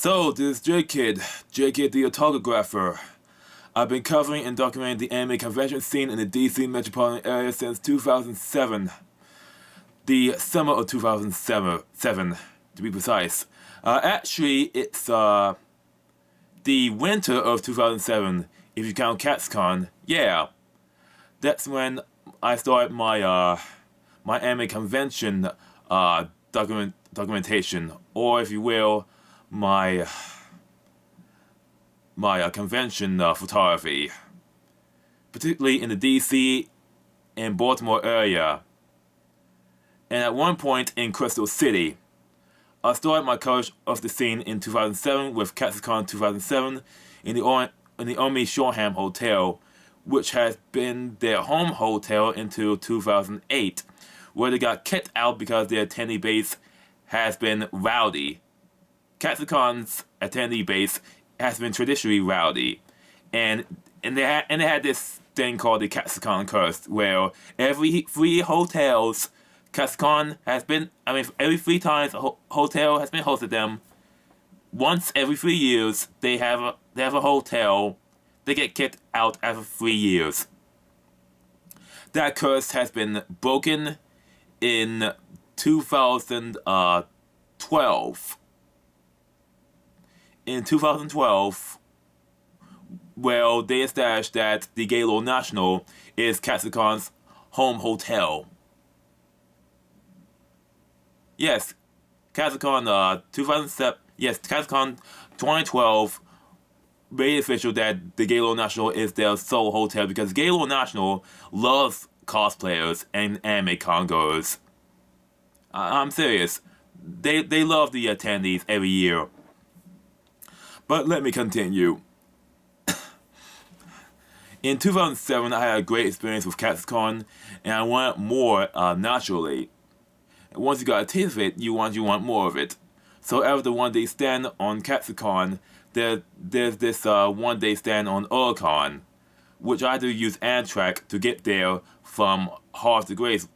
So, this is J-Kid the Autographer. I've been covering and documenting the anime convention scene in the DC metropolitan area since 2007. The summer of 2007, to be precise. Actually, it's the winter of 2007, if you count katsucon. Yeah, that's when I started my my anime convention documentation, or if you will, my convention photography, particularly in the DC and Baltimore area, and at one point in Crystal City. I started my coverage of the scene in 2007 with katsucon 2007 in the Omi Shoreham Hotel, which has been their home hotel until 2008, where they got kicked out because their attendee base has been rowdy. katsucon's attendee base has been traditionally rowdy, and they had this thing called the katsucon curse, where every 3 hotels katsucon has been, every 3 times a hotel has been hosted them, once every 3 years they have a hotel, they get kicked out after 3 years. That curse has been broken in 2012. In 2012, well, they established that the Galo National is katsucon's home hotel. Yes, katsucon 2007. Yes, katsucon 2012 made it official that the Galo National is their sole hotel because Galo National loves cosplayers and anime congoers. I'm serious. They love the attendees every year. But let me continue. In 2007, I had a great experience with katsucon, and I wanted more naturally. And once you got a taste of it, you want more of it. So after the one-day stand on katsucon, there's this one-day stand on otakon, which I had to use Amtrak to get there from Harvard Grace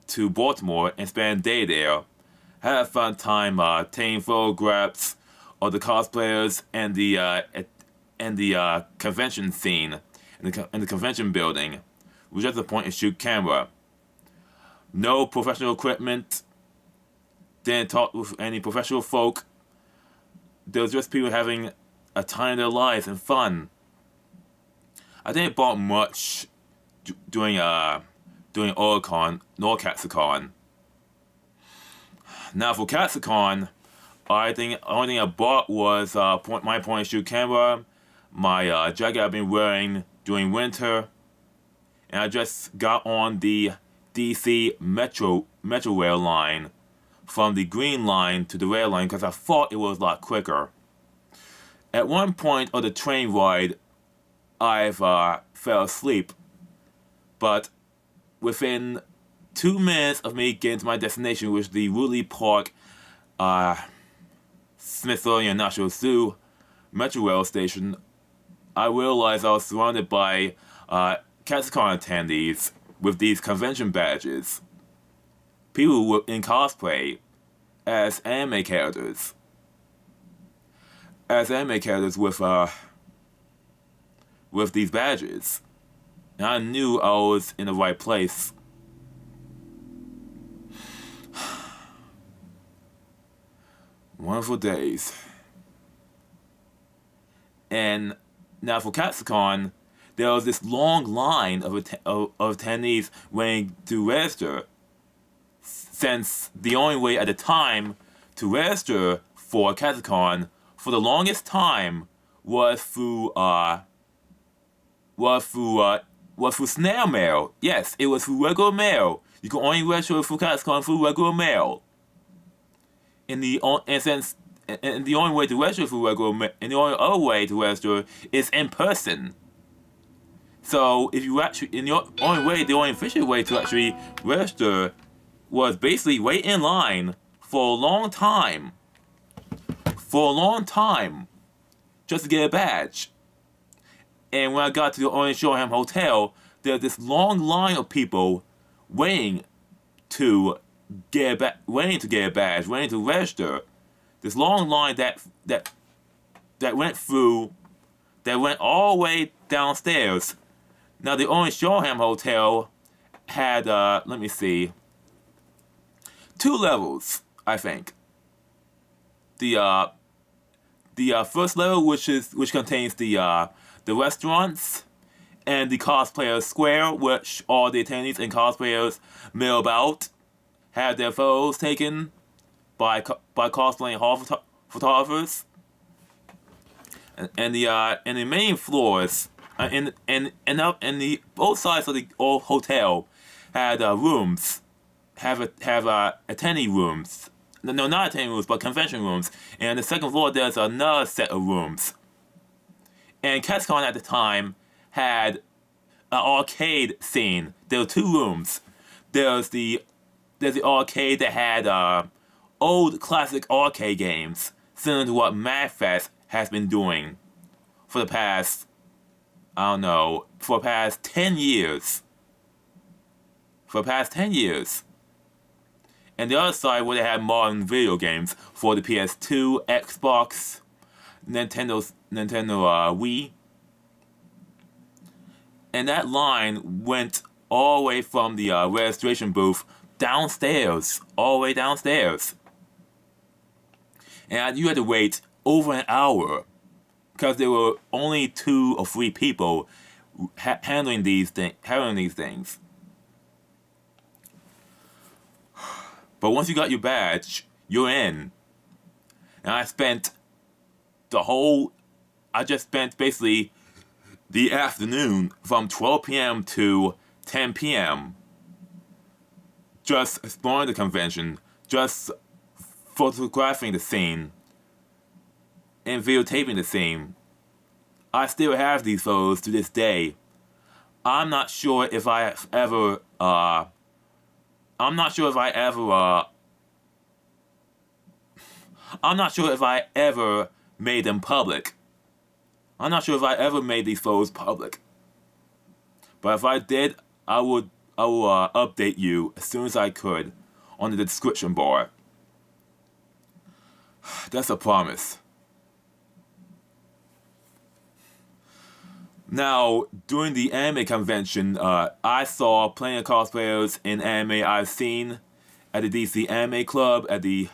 to Baltimore and spend a day there. Had a fun time taking photographs of the cosplayers and the convention scene in the convention building, with just a point-and-shoot camera. No professional equipment. Didn't talk with any professional folk. There was just people having a time of their lives and fun. I didn't bought much during otakon nor katsucon. Now for katsucon, the only thing I bought was my point-and-shoot camera, my jacket I've been wearing during winter, and I just got on the DC Metro Rail line from the green line to the red line because I thought it was a lot quicker. At one point of the train ride, I fell asleep, but within 2 minutes of me getting to my destination, which is the Woodley Park Smithsonian National Zoo Metro Rail Station, I realized I was surrounded by katsucon attendees with these convention badges. People who were in cosplay as anime characters. With these badges. And I knew I was in the right place. Wonderful days. And now for katsucon, there was this long line of attendees waiting to register, since the only way at the time to register for katsucon for the longest time was through snail mail. Yes, it was through regular mail. You could only register for katsucon through regular mail. And the only way to register for regular mail, and the only other way to register is in person. So if you actually, the only official way to actually register was basically wait in line for a long time, just to get a badge. And when I got to the Orange Shoreham Hotel, there's this long line of people waiting to get a badge, waiting to register. this long line that went all the way downstairs. Now the only Shoreham hotel had let me see, 2 levels, I think. The first level, which contains the restaurants and the cosplayer square, which all the attendees and cosplayers mill about, have their photos taken by cosplaying hall photographers. And the main floors, and the both sides of the old hotel had rooms, have attendee rooms. No, not attendee rooms, but convention rooms. And the second floor, there's another set of rooms. And katsucon at the time had an arcade scene. There were 2 rooms. There's the arcade that had old classic arcade games, similar to what magfest has been doing for the past, I don't know, for the past 10 years. For the past 10 years. And the other side where they had modern video games for the PS2, Xbox, Nintendo Wii. And that line went all the way from the registration booth downstairs, all the way downstairs. And you had to wait over an hour because there were only 2 or 3 people handling these things. But once you got your badge, you're in. And I just spent basically the afternoon from 12 p.m. to 10 p.m. just exploring the convention, just photographing the scene, and videotaping the scene. I still have these photos to this day. I'm not sure if I ever made them public. I'm not sure if I ever made these photos public. But if I did, I will update you as soon as I could on the description bar. That's a promise. Now, during the anime convention, I saw plenty of cosplayers in anime I've seen at the DC Anime Club, at the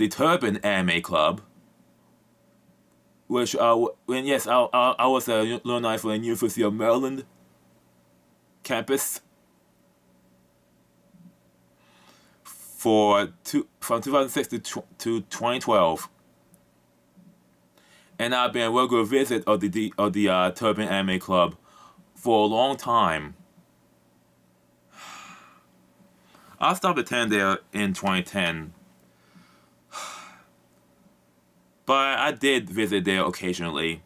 Turban Anime Club, which, I was a alumni for the University of Maryland campus from 2006 to 2012. And I've been a regular visit of the Turban Anime Club for a long time. I stopped attending there in 2010. But I did visit there occasionally.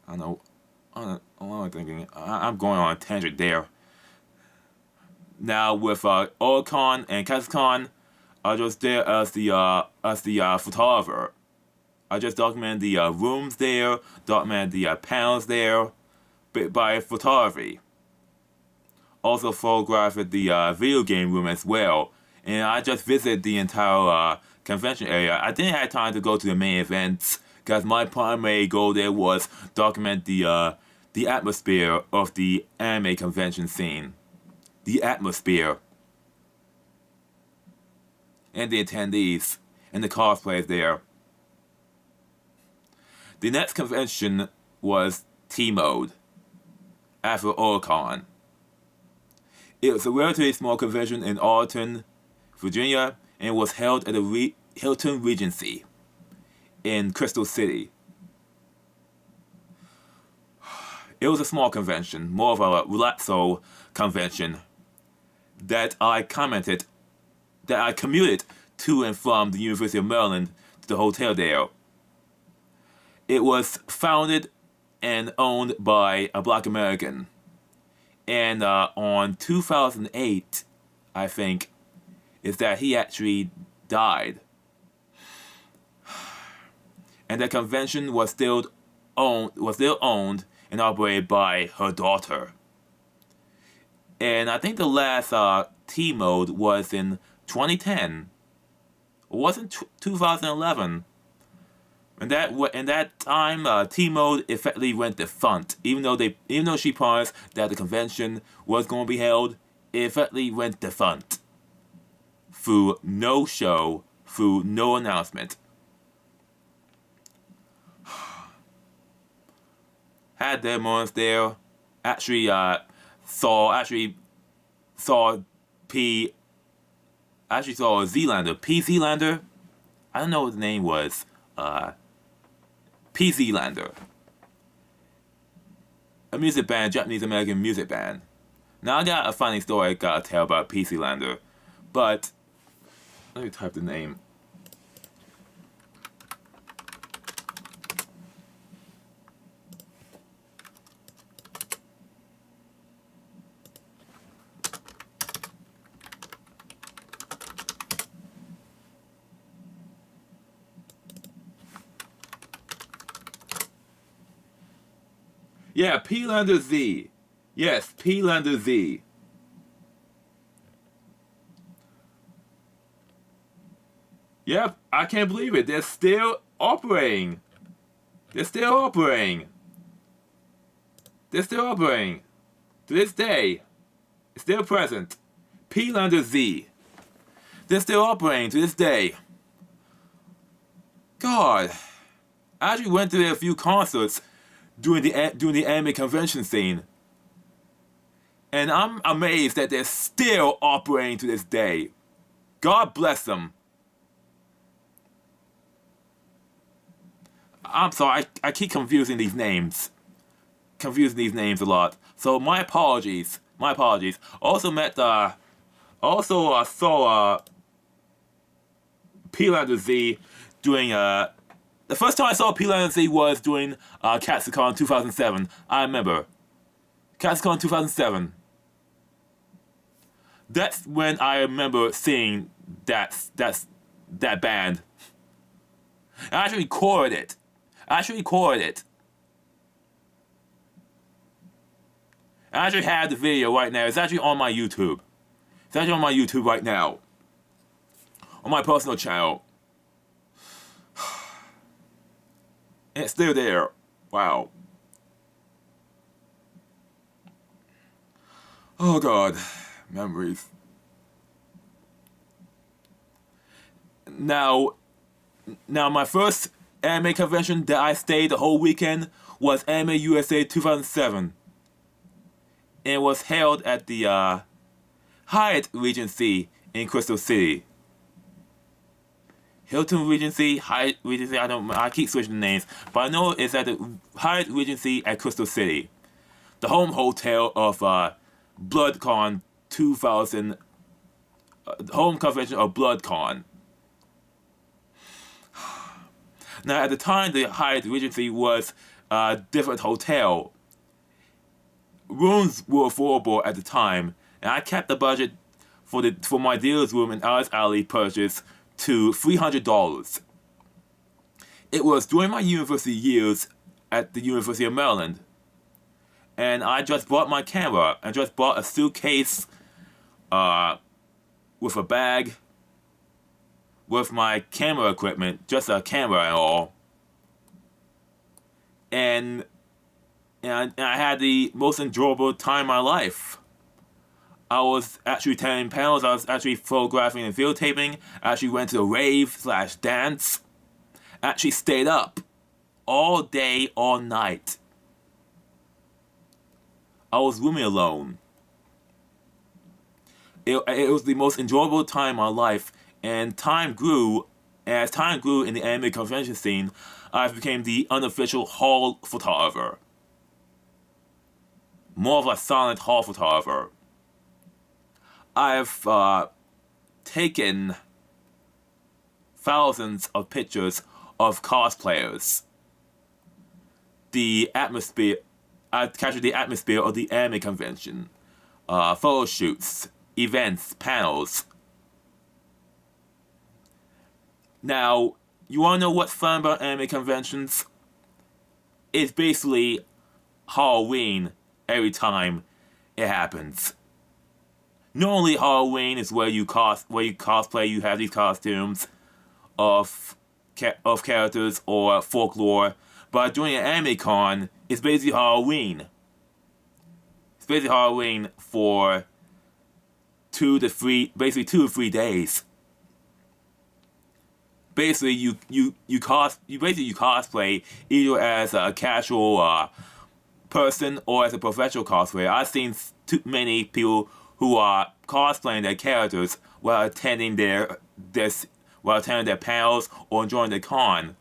I don't know. What am I thinking? I'm going on a tangent there. Now with otakon and katsucon, I was there as the photographer. I just documented the rooms there, documented the panels there, by photography. Also photographed the video game room as well. And I just visited the entire convention area. I didn't have time to go to the main events because my primary goal there was document the atmosphere of the anime convention scene. The atmosphere. And the attendees and the cosplayers there. The next convention was T-Mode, after Otakon. It was a relatively small convention in Arlington, Virginia, and was held at the Hilton Regency in Crystal City. It was a small convention, more of a relaxo convention that I commuted to and from the University of Maryland to the hotel there. It was founded and owned by a Black American. And on 2008, I think, is that he actually died. And the convention was still owned and operated by her daughter. And I think the last T-Mode was in 2010 It wasn't 2011. And that time, T-Mode effectively went defunct. Even though she promised that the convention was going to be held, it effectively went defunct. Through no show, through no announcement. Had their moments there. Actually saw a Zealander. P. Zealander? I don't know what the name was. P. Zealander. A music band, Japanese American music band. Now I got a funny story I gotta tell about P. Zealander. But let me type the name. Yeah, P-Lander Z. Yes, P-Lander Z. Yep, I can't believe it. They're still operating. They're still operating. They're still operating. To this day. It's still present. P-Lander Z. They're still operating to this day. God. I actually went to a few concerts during the anime convention scene. And I'm amazed that they're still operating to this day. God bless them. I'm sorry, I keep confusing these names. Confusing these names a lot. So my apologies. My apologies. Also saw P-Lander Z doing the first time I saw P-Lander Z was during katsucon 2007. I remember. katsucon 2007. That's when I remember seeing that band. I actually recorded it. I actually have the video right now. It's actually on my YouTube. It's actually on my YouTube right now. On my personal channel. And it's still there. Wow. Oh God. Memories. Now my first anime convention that I stayed the whole weekend was Anime USA 2007. And it was held at the Hyatt Regency in Crystal City. Hilton Regency, Hyatt Regency, I keep switching the names, but I know it's at the Hyatt Regency at Crystal City. The home hotel of BloodCon 2000, the home convention of BloodCon. Now, at the time, the Hyatt Regency was a different hotel. Rooms were affordable at the time, and I kept the budget for my dealer's room in Alice Alley purchase to $300. It was during my university years at the University of Maryland, and I just bought my camera and just bought a suitcase with a bag with my camera equipment, just a camera and all. And I had the most enjoyable time of my life. I was actually attending panels, I was actually photographing and videotaping, I actually went to a rave/dance, actually stayed up all day, all night. I was rooming alone. It was the most enjoyable time of my life, and time grew. As time grew in the anime convention scene, I became the unofficial hall photographer. More of a silent hall photographer. I've taken thousands of pictures of cosplayers. I've captured the atmosphere of the anime convention. Photo shoots, events, panels. Now, you wanna know what's fun about anime conventions? It's basically Halloween every time it happens. Normally Halloween is where you cosplay, you have these costumes. of characters or folklore, but during an anime con, it's basically Halloween. It's basically Halloween for 2 to 3 days. Basically, you cosplay either as a casual person or as a professional cosplayer. I've seen too many people who are cosplaying their characters while attending their panels or enjoying the con.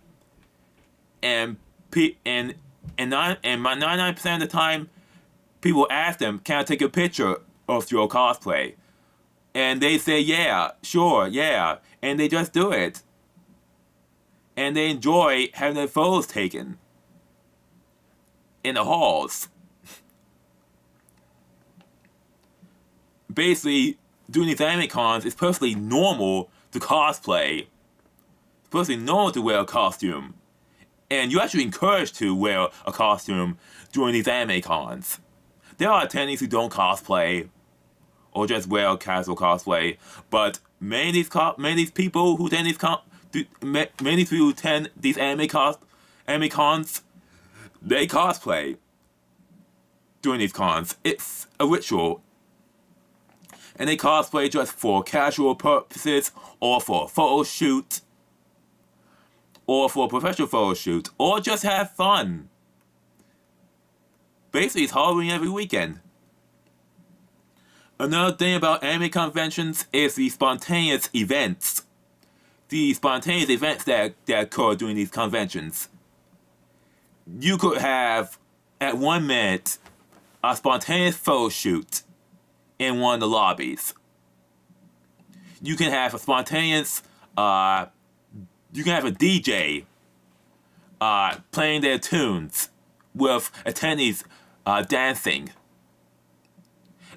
And 99% of the time, people ask them, "Can I take a picture of your cosplay?" And they say, "Yeah, sure, yeah," and they just do it. And they enjoy having their photos taken in the halls. Basically, doing these anime cons, it's perfectly normal to cosplay. It's perfectly normal to wear a costume. And you're actually encouraged to wear a costume during these anime cons. There are attendees who don't cosplay, or just wear a casual cosplay, but many of these people who attend these anime cons, they cosplay during these cons. It's a ritual. And they cosplay just for casual purposes, or for a photo shoot, or for a professional photo shoot, or just have fun. Basically, it's Halloween every weekend. Another thing about anime conventions is the spontaneous events. The spontaneous events that occur during these conventions. You could have, at 1 minute, a spontaneous photo shoot in one of the lobbies. You can have a spontaneous, you can have a DJ playing their tunes with attendees dancing.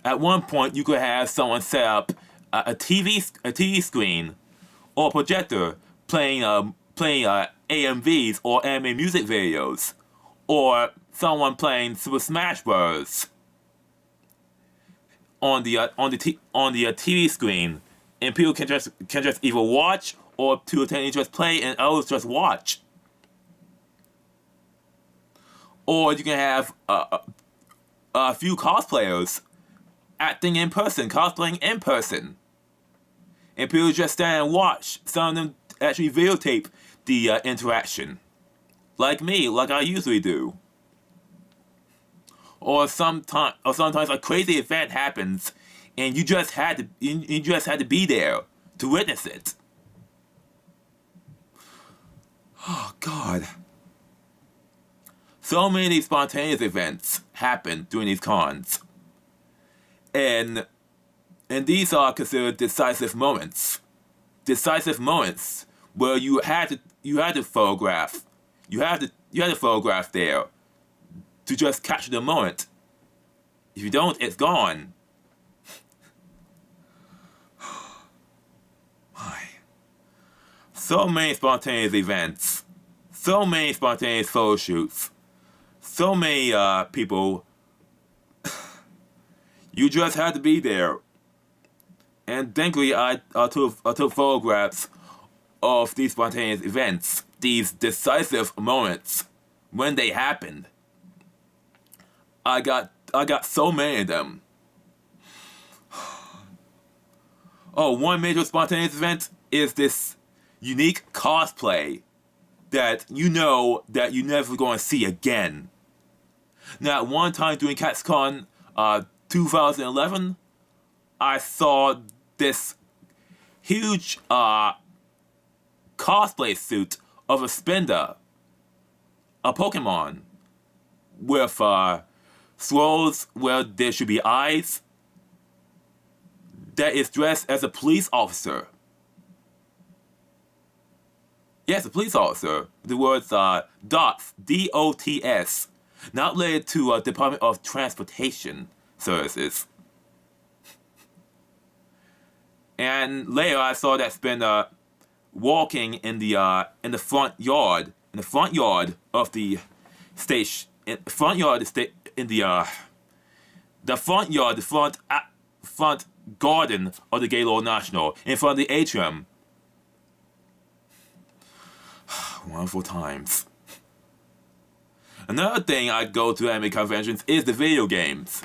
At one point, you could have someone set up a TV screen or projector playing AMVs or anime music videos, or someone playing Super Smash Bros. on the TV screen, and people can just either watch, or two attendees just play and others just watch. Or you can have a few cosplayers acting in person, cosplaying in person, and people just stand and watch. Some of them actually videotape the interaction, like me, like I usually do. Or sometimes a crazy event happens, and you just had to be there to witness it. Oh God! So many of these spontaneous events happen during these cons, and these are considered decisive moments. Decisive moments where you had to photograph. You had to photograph there to just capture the moment. If you don't, it's gone. Why? So many spontaneous events. So many spontaneous photo shoots. So many people. You just had to be there. And thankfully, I took photographs of these spontaneous events, these decisive moments, when they happened. I got so many of them. Oh, one major spontaneous event is this unique cosplay that you know that you're never going to see again. Now, at one time during katsucon 2011, I saw this huge cosplay suit of a Spinda, a Pokemon, with swirls where there should be eyes, that is dressed as a police officer. Yes, a police officer. The words DOTS, D-O-T-S, not related to Department of Transportation Services. And later, I saw that Spinda walking in the front yard of the station. The front garden of the Gaylord National, in front of the atrium. Wonderful times. Another thing I go to anime conventions is the video games.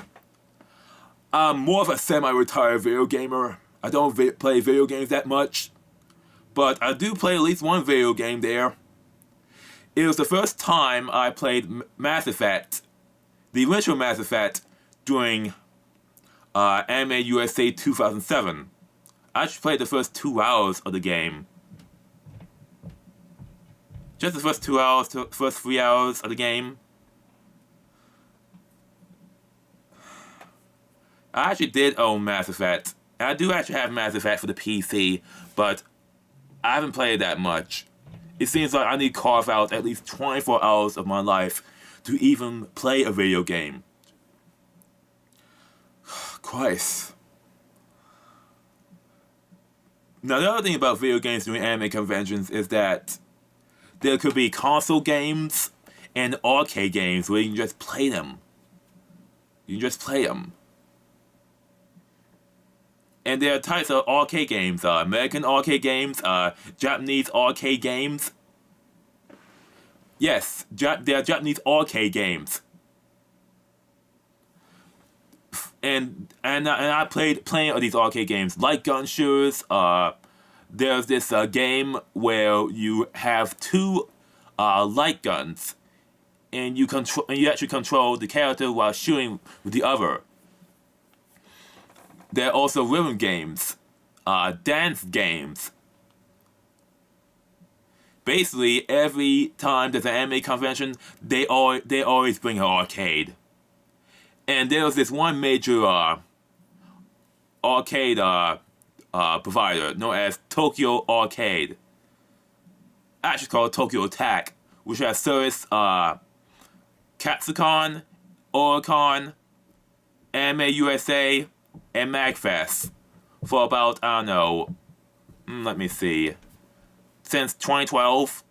I'm more of a semi-retired video gamer. I don't play video games that much, but I do play at least one video game there. It was the first time I played Mass Effect, the original Mass Effect, during Anime USA 2007. I actually played the first 2 hours of the game. Just the first 2 hours, first 3 hours of the game. I actually did own Mass Effect. And I do actually have Mass Effect for the PC, but I haven't played that much. It seems like I need to carve out at least 24 hours of my life to even play a video game. Christ. Now, the other thing about video games during anime conventions is that there could be console games and arcade games where you can just play them. You can just play them. And there are types of arcade games, American arcade games, Japanese arcade games. Yes, there are Japanese arcade games. And I played plenty of these arcade games, like Gun Shooters. There's this game where you have two light guns, and you actually control the character while shooting with the other. There are also rhythm games, dance games. Basically, every time there's an anime convention, they always bring an arcade. And there was this one major arcade provider known as Tokyo Arcade. Actually called Tokyo Attack, which has service katsucon, otakon, animeusa, and magfest for about, I don't know, let me see, since 2012.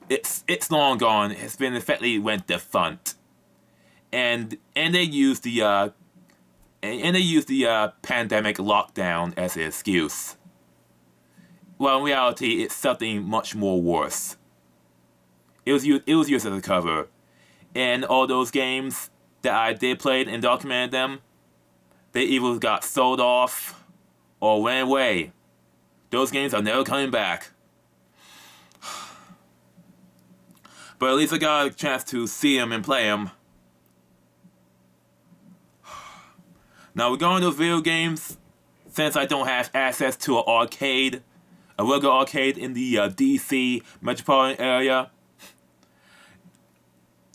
It's long gone. It's been effectively went defunct. And they use the pandemic lockdown as an excuse. Well, in reality, it's something much more worse. It was used as a cover, and all those games that I did play and documented them, they either got sold off or went away. Those games are never coming back. But at least I got a chance to see them and play them. Now, regarding those video games, since I don't have access to a regular arcade in the DC metropolitan area,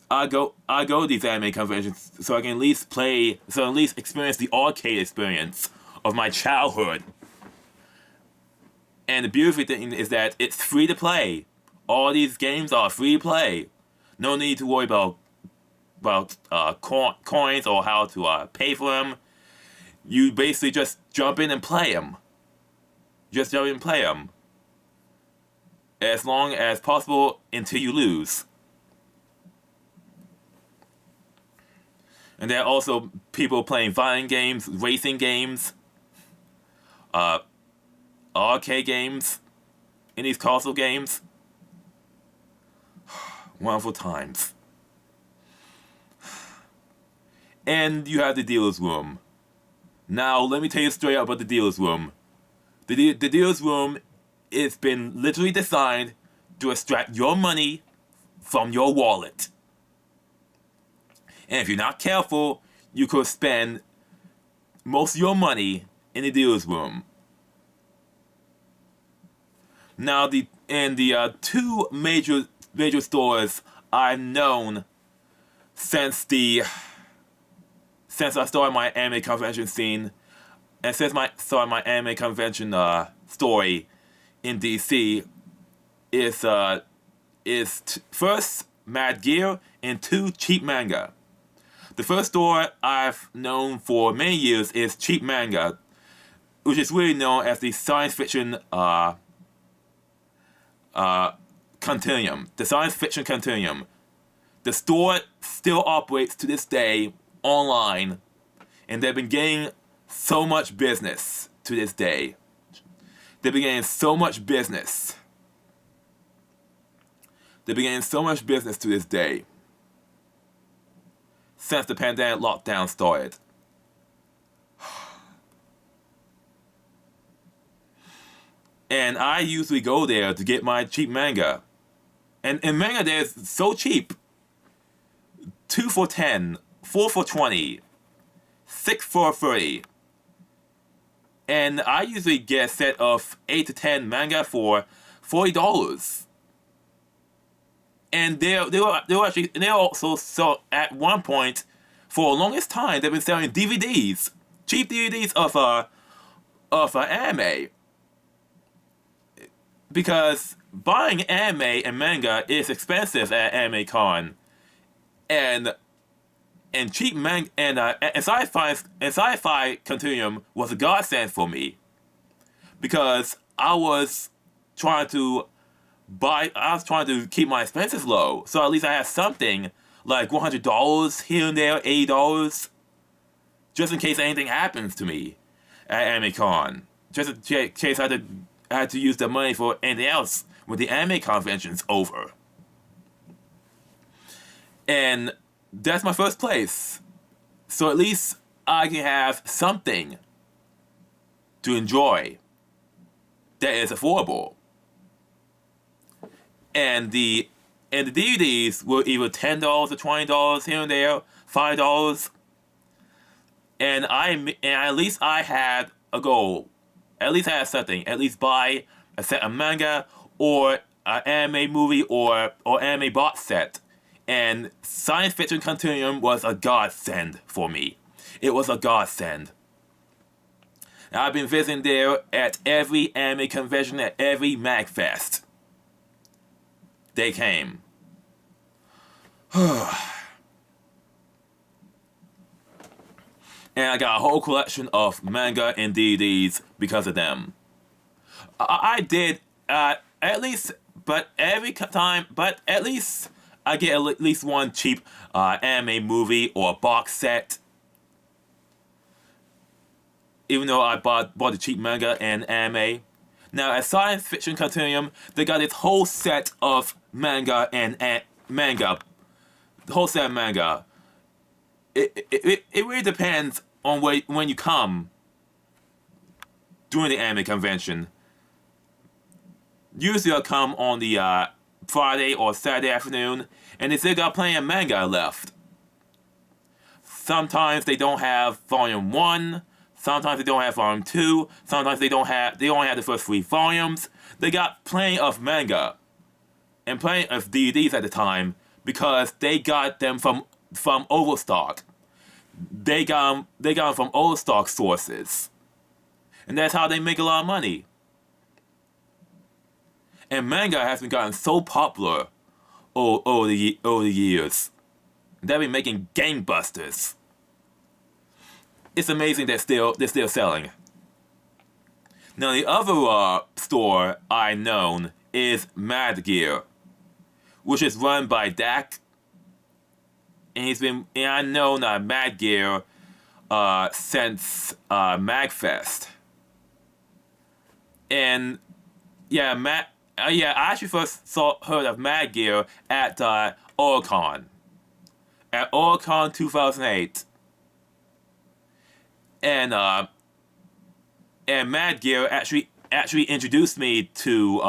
I go to these anime conventions so I can at least experience the arcade experience of my childhood. And the beautiful thing is that it's free to play. All these games are free to play. No need to worry about coins or how to pay for them. You basically just jump in and play them. Just jump in and play them. As long as possible until you lose. And there are also people playing violent games, racing games, arcade games, in these console games. Wonderful times. And you have the dealer's room. Now, let me tell you straight up about the dealer's room. The dealer's room has been literally designed to extract your money from your wallet. And if you're not careful, you could spend most of your money in the dealer's room. Now, the two major stores I've known since I started my anime convention scene, and since I started my anime convention story in DC, is first Mad Gear and 2 Cheap Manga. The first store I've known for many years is Cheap Manga, which is really known as the science fiction continuum. The science fiction continuum. The store still operates to this day online, and they've been getting so much business to this day. They've been getting so much business. They've been getting so much business to this day since the pandemic lockdown started. And I usually go there to get my cheap manga. And manga there is so cheap. 2 for 10, 4 for 20, 6 for 30. And I usually get a set of 8 to 10 manga for $40. And they also so at one point, for the longest time, they've been selling DVDs, cheap DVDs of anime. Because buying anime and manga is expensive at Anime Con, and cheap manga and sci-fi continuum was a godsend for me, because I was trying to keep my expenses low, so at least I had something like $100 here and there, $80, just in case anything happens to me at Anime Con, just in case I had to use the money for anything else when the anime convention's over. And that's my first place. So at least I can have something to enjoy that is affordable. And the DVDs were either $10 or $20 here and there, $5. And at least I had a goal. At least I had something. At least buy a set of manga or an anime movie or anime box set. And Science Fiction Continuum was a godsend for me. It was a godsend. And I've been visiting there at every anime convention, at every magfest. They came. And I got a whole collection of manga and DVDs because of them. I did at least I get at least one cheap anime movie or box set. Even though I bought the cheap manga and anime. Now at Science Fiction Continuum, they got this whole set of manga and manga. The whole set of manga. It really depends on when you come during the anime convention. Usually I'll come on the Friday or Saturday afternoon, and they still got plenty of manga left. Sometimes they don't have volume 1, sometimes they don't have volume 2, sometimes they only have the first 3 volumes. They got plenty of manga and plenty of DVDs at the time because they got them from Overstock. They got them from Overstock sources. And that's how they make a lot of money. And manga has been gotten so popular over the years. They've been making gangbusters. It's amazing they're still selling. Now the other store I known is Mad Gear, which is run by Dak. And I know Mad Gear since Magfest. And yeah, I actually first heard of Mad Gear at Coronachan. At Coronachan 2008. And Mad Gear actually introduced me to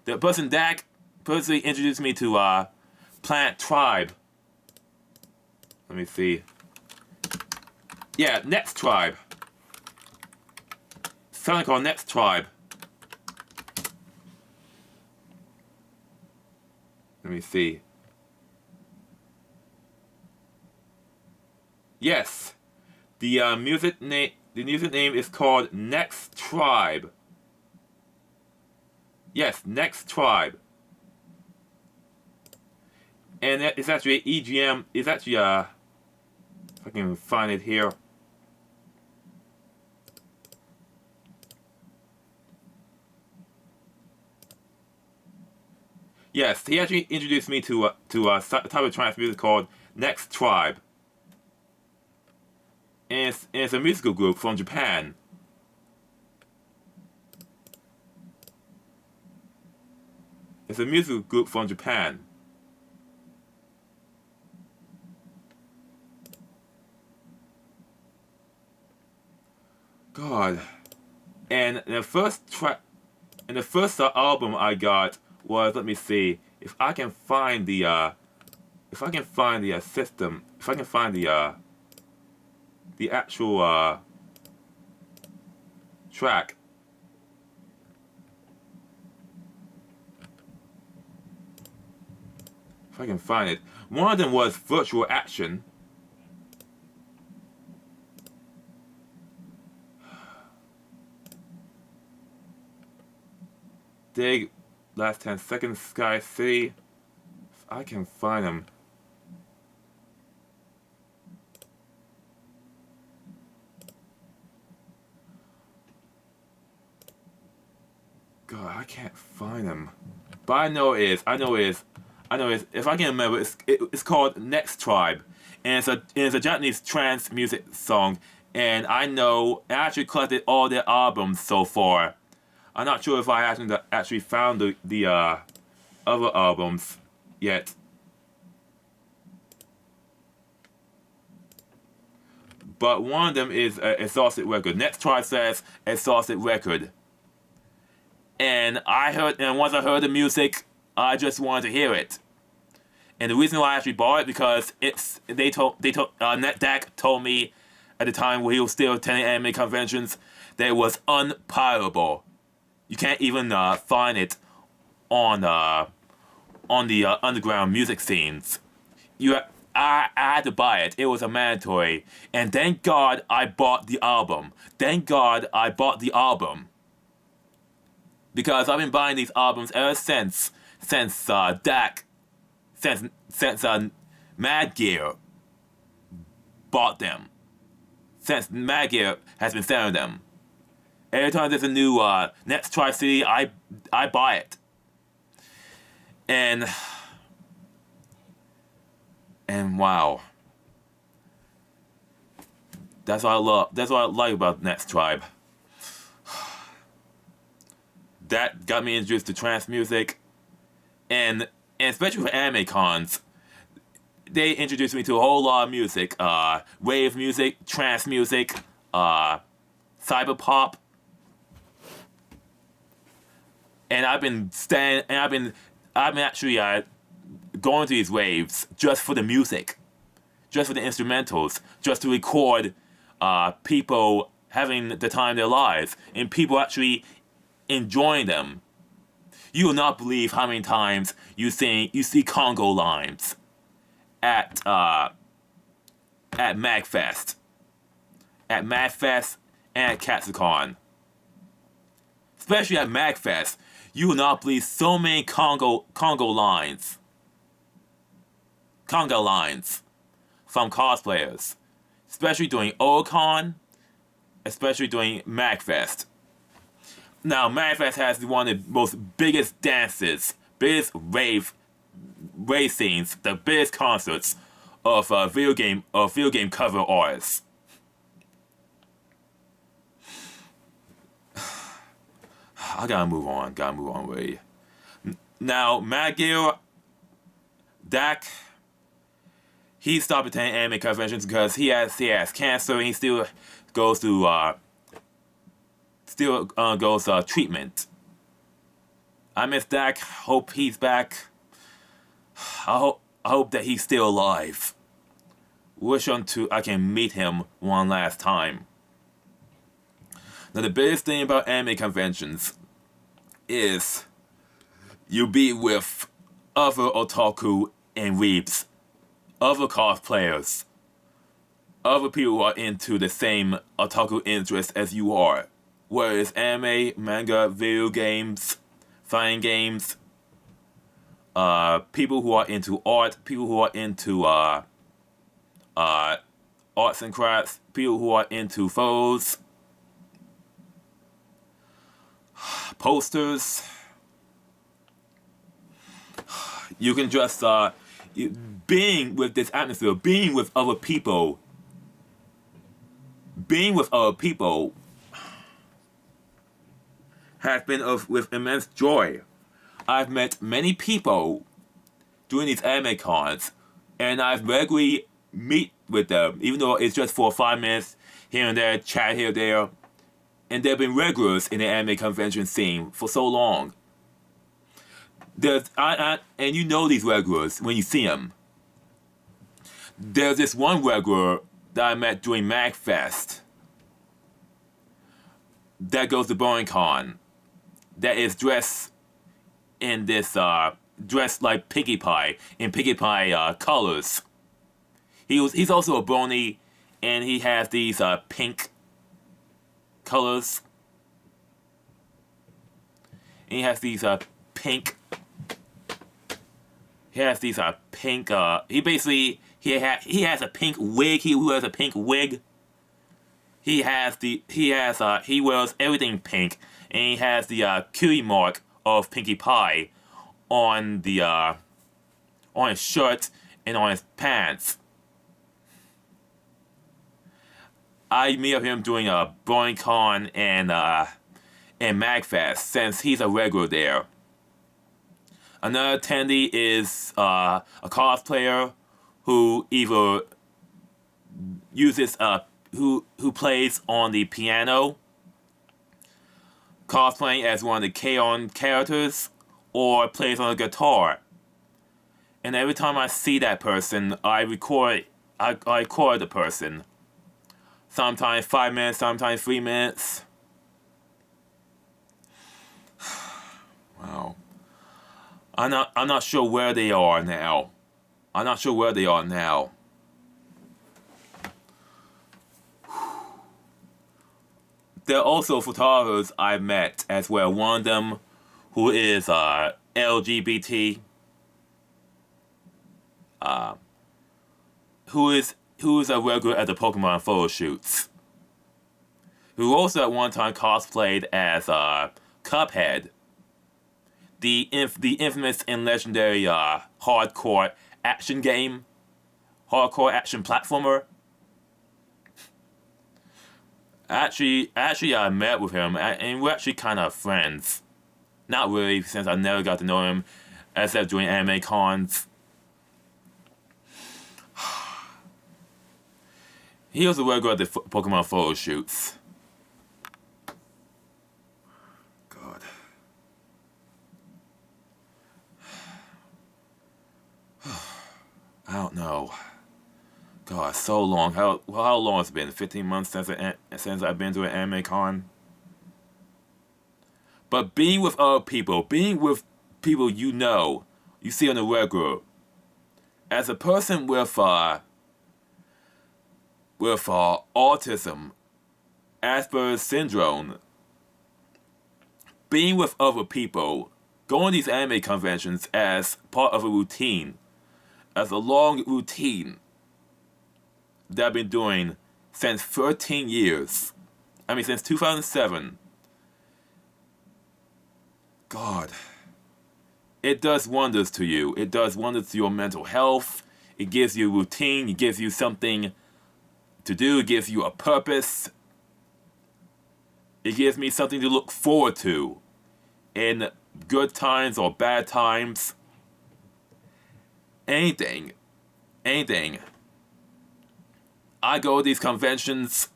the person Dak personally introduced me to Planet Tribe. Let me see. Yeah, Next Tribe. Something called Next Tribe. Let me see. Yes, the music name is called Next Tribe. Yes, Next Tribe. And it's actually EGM. It's actually if I can find it here. Yes, he actually introduced me to a type of trance music called Next Tribe. And it's a musical group from Japan. It's a musical group from Japan. God. And the first track, and the first album I got was, let me see, if I can find the system, if I can find the actual track. If I can find it. One of them was Virtual Action. Dig, Last 10 Seconds, Sky City. If I can find them. God, I can't find them. But I know it is. If I can remember, it's called Next Tribe, and it's a Japanese trance music song. And I actually collected all their albums so far. I'm not sure if I actually found the other albums yet. But one of them is Exhausted Record. Next Tribe says Exhausted Record. And once I heard the music, I just wanted to hear it. And the reason why I actually bought it because NetDAC told me at the time when he was still attending anime conventions that it was unpirateable. You can't even find it on the underground music scenes. I had to buy it. It was a mandatory. And thank God I bought the album. Because I've been buying these albums ever since Mad Gear bought them. Since Mad Gear has been selling them. Every time there's a new Next Tri City, I buy it. And wow. That's what I love. That's what I like about Next Tribe. That got me introduced to trance music, and especially for anime cons, they introduced me to a whole lot of music, rave music, trance music, cyberpop, and I've been actually going to these raves just for the music, just for the instrumentals, just to record people having the time of their lives, and people actually enjoying them. You will not believe how many times you see Congo lines at magfest, and at katsucon. Especially at magfest, you will not believe so many Congo lines from cosplayers, especially during otakon, especially during magfest. Now, magfest has one of the most biggest dances, biggest rave scenes, the biggest concerts of video game cover artists. I gotta move on really. Now, Mad Gear, Dak, he stopped attending anime conventions because he has cancer, and he still goes through treatment. I miss Dak. Hope he's back. I hope that he's still alive. Wish I can meet him one last time. Now, the biggest thing about anime conventions is you be with other otaku and weeps, other cosplayers, other people who are into the same otaku interests as you are. Whether it's anime, manga, video games, fighting games, people who are into art, people who are into arts and crafts, people who are into photos, posters. You can just being with this atmosphere, being with other people has been with immense joy. I've met many people doing these anime cons, and I've regularly meet with them, even though it's just for 5 minutes here and there, chat here and there, and they've been regulars in the anime convention scene for so long. And you know these regulars when you see them. There's this one regular that I met during magfest that goes to Coronachan that is dressed in this dressed like Pinkie Pie in Pinkie Pie colors. He's also a brony, and he has these pink colors. And he has these pink. He has these pink. He basically he has a pink wig. He wears a pink wig. He wears everything pink, and he has the cutie mark of Pinkie Pie on his shirt and on his pants. I meet up him doing a Coronachan and magfest since he's a regular there. Another attendee is a cosplayer who either uses who plays on the piano, cosplaying as one of the K-On characters, or plays on a guitar. And every time I see that person, I record the person. Sometimes 5 minutes, sometimes 3 minutes. Wow. I'm not sure where they are now. There are also photographers I've met as well. One of them who is LGBT, who is a regular at the Pokemon photo shoots, who also at one time cosplayed as Cuphead, the infamous and legendary hardcore action game, hardcore action platformer. Actually, I met with him, and we're actually kind of friends. Not really, since I never got to know him, except during anime cons. He was a regular at the Pokemon photo shoots. God. I don't know. God, so long. How long has it been? 15 months since I've been to an anime con? But being with other people, you see on the regular, as a person with autism, Asperger's syndrome, being with other people, going to these anime conventions as part of a routine, as a long routine that I've been doing since 13 years. Since 2007. God. It does wonders to you. It does wonders to your mental health. It gives you routine. It gives you something to do. It gives you a purpose. It gives me something to look forward to in good times or bad times. Anything. I go to these conventions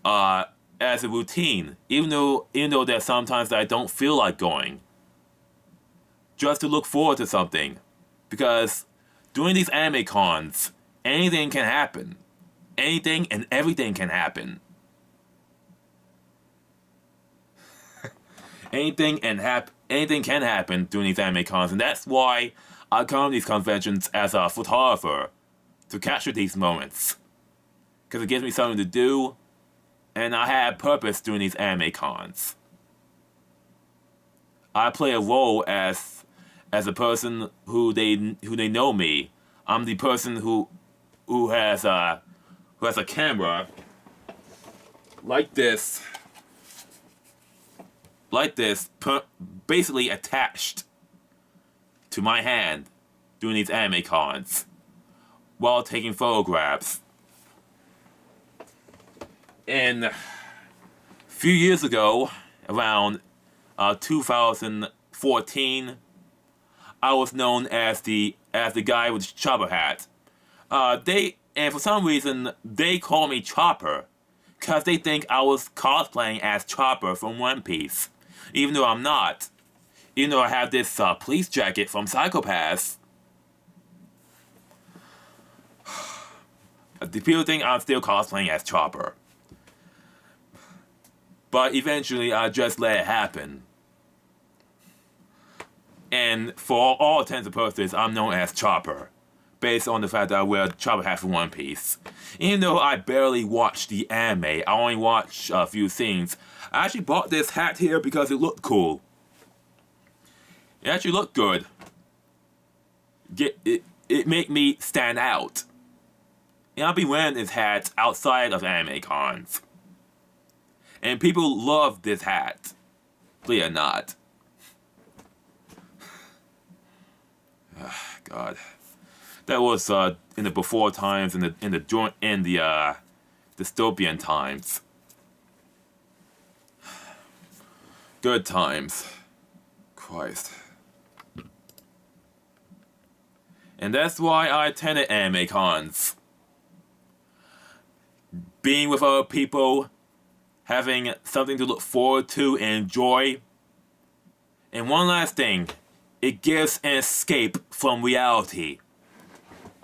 as a routine, even though there's sometimes that I don't feel like going, just to look forward to something. Because during these anime cons, anything can happen. Anything and everything can happen. Anything can happen during these anime cons, and that's why I come to these conventions as a photographer, to capture these moments. Because it gives me something to do, and I have purpose during these anime cons. I play a role as a person who they know me. I'm the person who has a camera like this, basically attached to my hand during these anime cons while taking photographs. And a few years ago, around 2005, 14, I was known as the guy with the chopper hat. And for some reason they call me Chopper, cause they think I was cosplaying as Chopper from One Piece, even though I'm not. Even though I have this police jacket from Psychopaths. The people think I'm still cosplaying as Chopper. But eventually I just let it happen. And for all intents and purposes, I'm known as Chopper, based on the fact that I wear Chopper hat from One Piece. Even though I barely watch the anime, I only watch a few scenes. I actually bought this hat here because it looked cool. It actually looked good. It made me stand out. And I'll be wearing this hat outside of anime cons. And people love this hat. Believe it or not. God. That was in the before times, in the dystopian times. Good times. Christ. And that's why I attended anime cons. Being with other people, having something to look forward to and enjoy. And one last thing, it gives an escape from reality.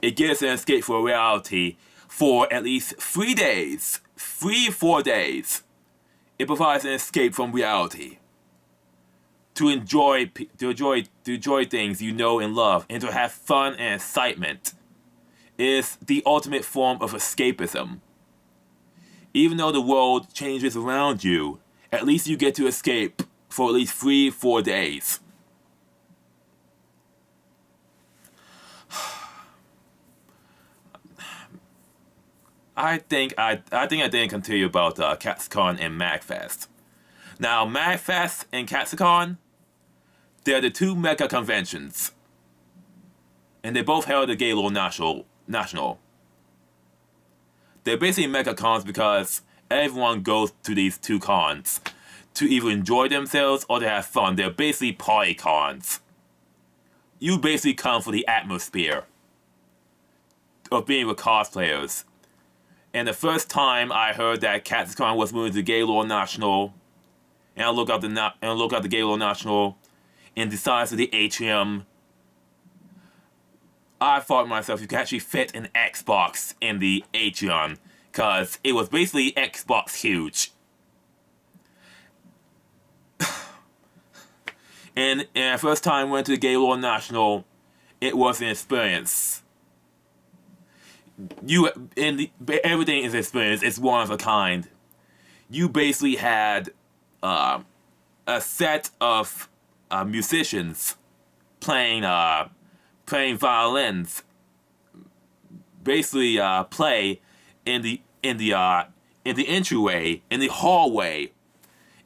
It gives an escape from reality for at least 3 days. 4 days. It provides an escape from reality. To enjoy things you know and love, and to have fun and excitement, is the ultimate form of escapism. Even though the world changes around you, at least you get to escape for at least 4 days. I think I didn't continue about katsucon and magfest. Now, magfest and katsucon, they're the two mega conventions. And they both held at the Gaylord National. They're basically mega cons because everyone goes to these two cons to either enjoy themselves or to have fun. They're basically party cons. You basically come for the atmosphere of being with cosplayers. And the first time I heard that katsucon was moving to Gaylord National, and I look up the Gaylord National and the size of the atrium, I thought to myself, you could actually fit an Xbox in the atrium, because it was basically Xbox huge. And the first time I went to the Gaylord National, it was an experience. Everything is an experience. It's one of a kind. You basically had a set of musicians playing violins, basically play in the entryway, in the hallway,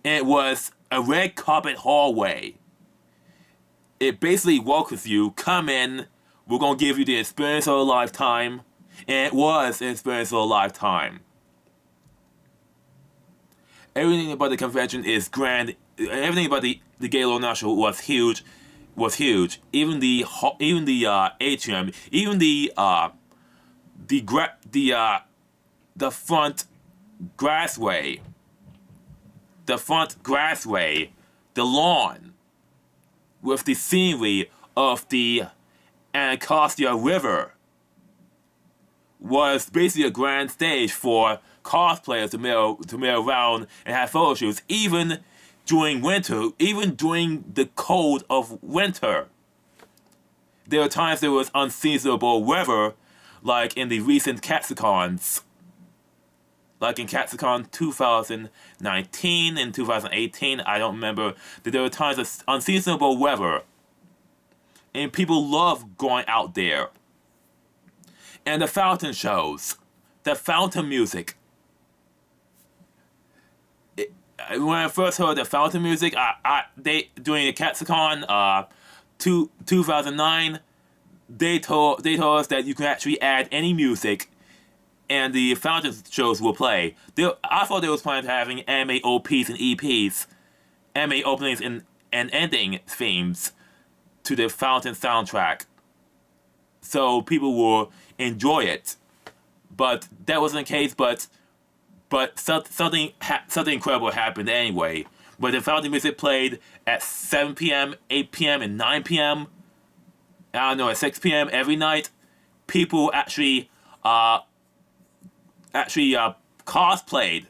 and it was a red carpet hallway. It basically welcomes you. Come in. We're gonna give you the experience of a lifetime, and it was an experience of a lifetime. Everything about the convention is grand. Everything about the Gaylord National was huge. Even the atrium, even the front grassway, the lawn, with the scenery of the Anacostia River, was basically a grand stage for cosplayers to mill around and have photo shoots, even during winter, even during the cold of winter. There were times there was unseasonable weather, like in the recent katsucons. Like in katsucon 2019 and 2018, I don't remember. There were times of unseasonable weather. And people love going out there. And the fountain shows. The fountain music. When I first heard the fountain music, they during the katsucon 2009, they told us that you could actually add any music, and the fountain shows will play. I thought they was planning on having anime OPs and EPs, anime openings and and ending themes to the fountain soundtrack, so people will enjoy it. But that wasn't the case. But something incredible happened anyway. But the fountain music played at 7 p.m., 8 p.m., and 9 p.m. I don't know, at 6 p.m. every night. People actually cosplayed.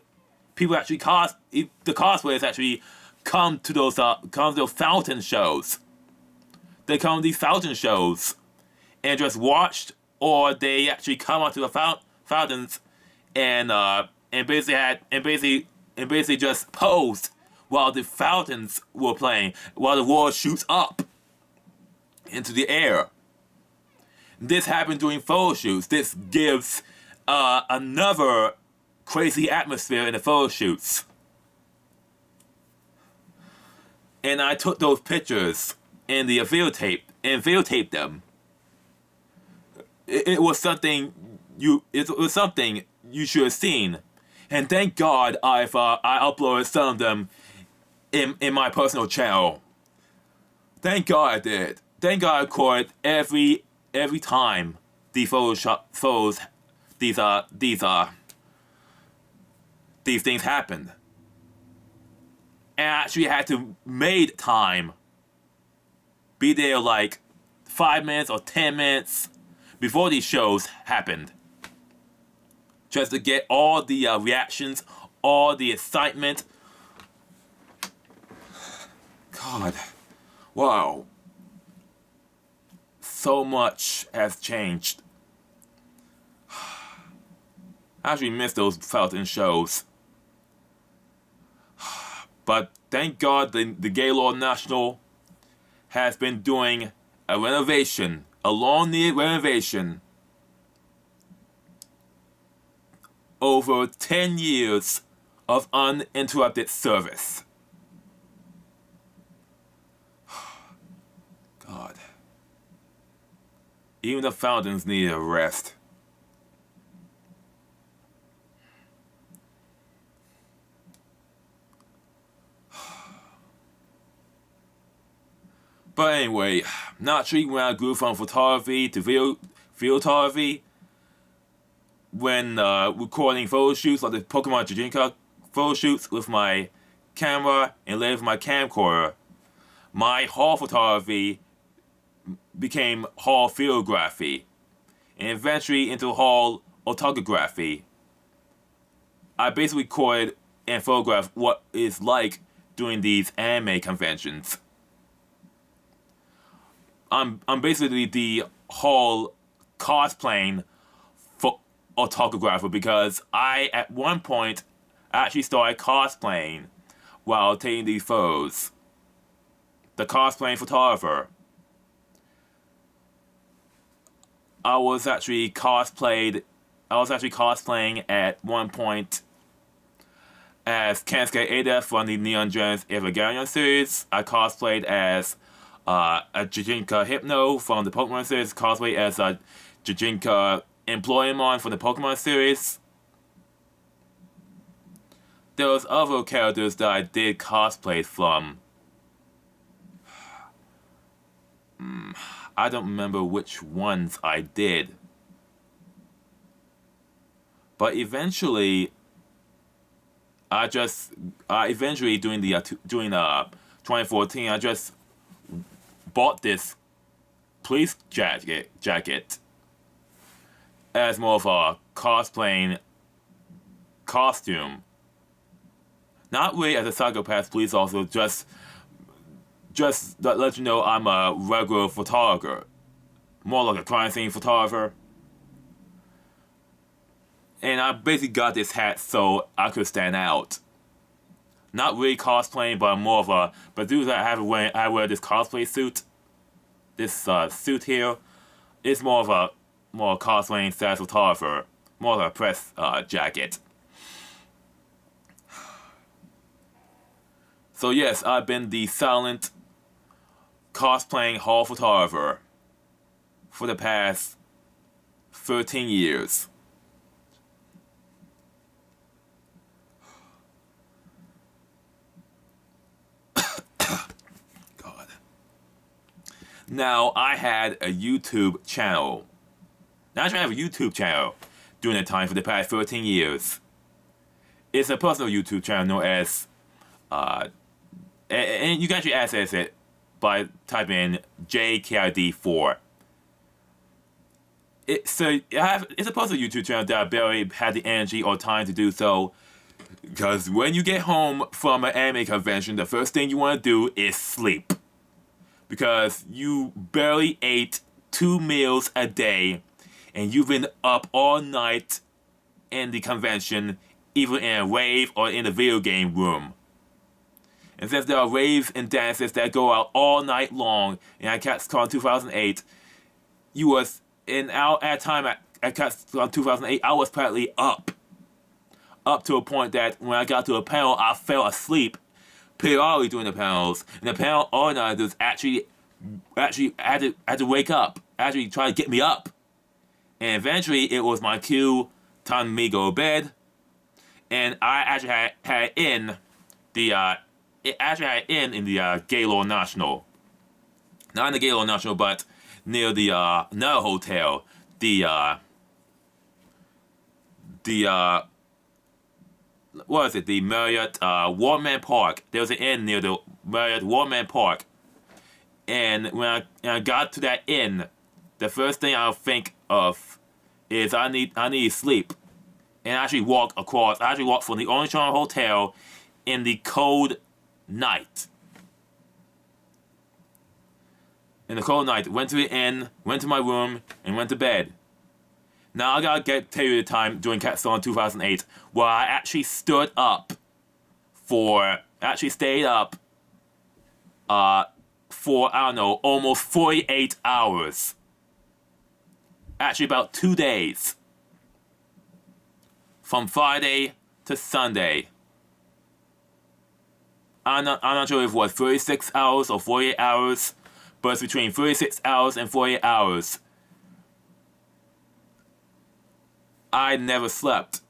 People actually the cosplayers actually come to those fountain shows. They come to these fountain shows and just watched, or they actually come onto the fountains and basically just posed while the fountains were playing, while the water shoots up into the air. This happened during photo shoots. This gives another crazy atmosphere in the photo shoots. And I took those pictures in the videotaped them. It was something you should have seen. And thank God I uploaded some of them in my personal channel. Thank God I did. Thank God I recorded every time these things happened. And I actually had to make time, be there like 5 minutes or 10 minutes before these shows happened, just to get all the reactions, all the excitement. God, wow. So much has changed. I actually miss those fountain shows. But thank God the Gaylord National has been doing a renovation, a long-needed renovation, over 10 years of uninterrupted service. God. Even the fountains need a rest. But anyway, naturally when I grew from photography to video photography, when recording photo shoots like the Pokemon Jujinka photo shoots with my camera and later with my camcorder, my hall photography became hall videography, and eventually into hall otakography. I basically recorded and photographed what it's like doing these anime conventions. I'm basically the hall cosplaying photographer because I at one point actually started cosplaying while taking these photos. The cosplaying photographer. I was actually cosplaying at one point as Kensuke Ada from the Neon Genesis Evangelion series. I cosplayed as a Jujinka Hypno from the Pokemon series, cosplay as a Jujinka Employemon from the Pokemon series. There was other characters that I did cosplay from. I don't remember which ones I did. But eventually, during 2014, I just bought this police jacket as more of a cosplaying costume. Not really as a psychopath police officer, just to let you know I'm a regular photographer. More like a crime scene photographer. And I basically got this hat so I could stand out. Not really cosplaying, but more of a... But due to that, I wear this cosplay suit. This suit here. It's more of a cosplaying status photographer. More like a press jacket. So yes, I've been the silent cosplaying hall photographer for the past 13 years. Now, I had a YouTube channel. Now, I actually have a YouTube channel during that time for the past 13 years. It's a personal YouTube channel known as, and you can actually access it by typing in JKID4. It's a personal YouTube channel that I barely had the energy or time to do so. Because when you get home from an anime convention, the first thing you want to do is sleep. Because you barely ate 2 meals a day, and you've been up all night in the convention, either in a rave or in the video game room. And since there are raves and dances that go out all night long, and at katsucon 2008, at time at katsucon 2008, I was practically up to a point that when I got to a panel, I fell asleep periodically during the panels, and the panel organizers actually had to wake up, actually try to get me up. And eventually, it was my cue, time for me to go to bed, and I actually had in the Gaylord National. Not in the Gaylord National, but near the another hotel, the Marriott Waterman Park. There was an inn near the Marriott Waterman Park, and when I got to that inn, the first thing I'll think of is I need to sleep, and I actually walked from the Coronachan Hotel in the cold night. In the cold night, went to the inn, went to my room, and went to bed. Now I gotta tell you the time during katsucon 2008 where I actually stayed up for, I don't know, almost 48 hours. Actually about 2 days. From Friday to Sunday. I'm not sure if it was 36 hours or 48 hours, but it's between 36 hours and 48 hours. I never slept.